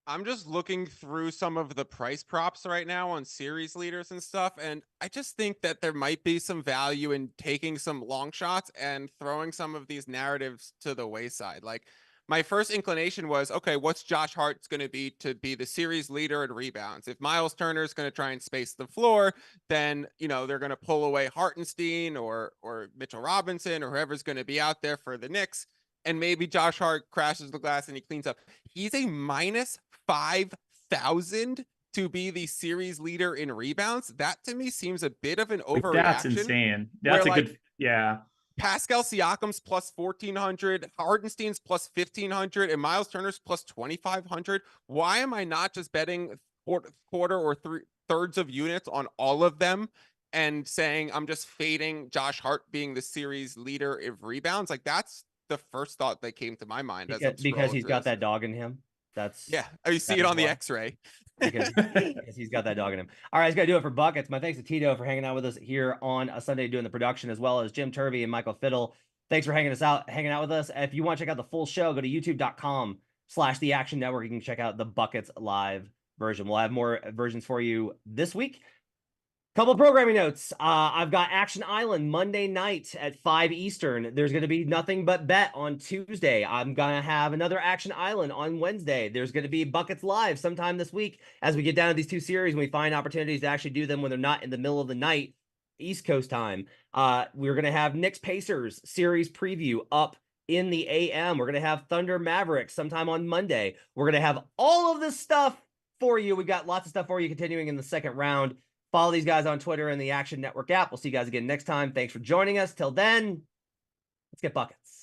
I'm just looking through some of the price props right now on series leaders and stuff, and I just think that there might be some value in taking some long shots and throwing some of these narratives to the wayside. Like, my first inclination was, okay, what's Josh Hart's going to be the series leader in rebounds? If Miles Turner is going to try and space the floor, then, they're going to pull away Hartenstein or Mitchell Robinson or whoever's going to be out there for the Knicks. And maybe Josh Hart crashes the glass and he cleans up. He's a minus 5,000 to be the series leader in rebounds. That to me seems a bit of an overreaction. That's insane. That's good. Yeah. Pascal Siakam's plus 1,400, Hardenstein's plus 1,500, and Miles Turner's plus 2,500. Why am I not just betting quarter or thirds of units on all of them and saying I'm just fading Josh Hart being the series leader of rebounds? Like, that's the first thought that came to my mind because he's got that dog in him. You see it on the X-ray because he's got that dog in him. All right, it's gonna do it for buckets. My thanks to Tito for hanging out with us here on a Sunday doing the production, as well as Jim Turvey and Michael Fiddle. Thanks for hanging out with us. If you want to check out the full show, go to youtube.com/The Action Network. You can check out the Buckets live version. We'll have more versions for you this week. Couple programming notes. I've got Action Island Monday night at 5 Eastern. There's going to be nothing but bet on Tuesday. I'm going to have another Action Island on Wednesday. There's going to be Buckets Live sometime this week as we get down to these two series and we find opportunities to actually do them when they're not in the middle of the night, East Coast time. We're going to have Knicks Pacers series preview up in the AM. We're going to have Thunder Mavericks sometime on Monday. We're going to have all of this stuff for you. We got lots of stuff for you continuing in the second round. Follow these guys on Twitter and the Action Network app. We'll see you guys again next time. Thanks for joining us. Till then, let's get buckets.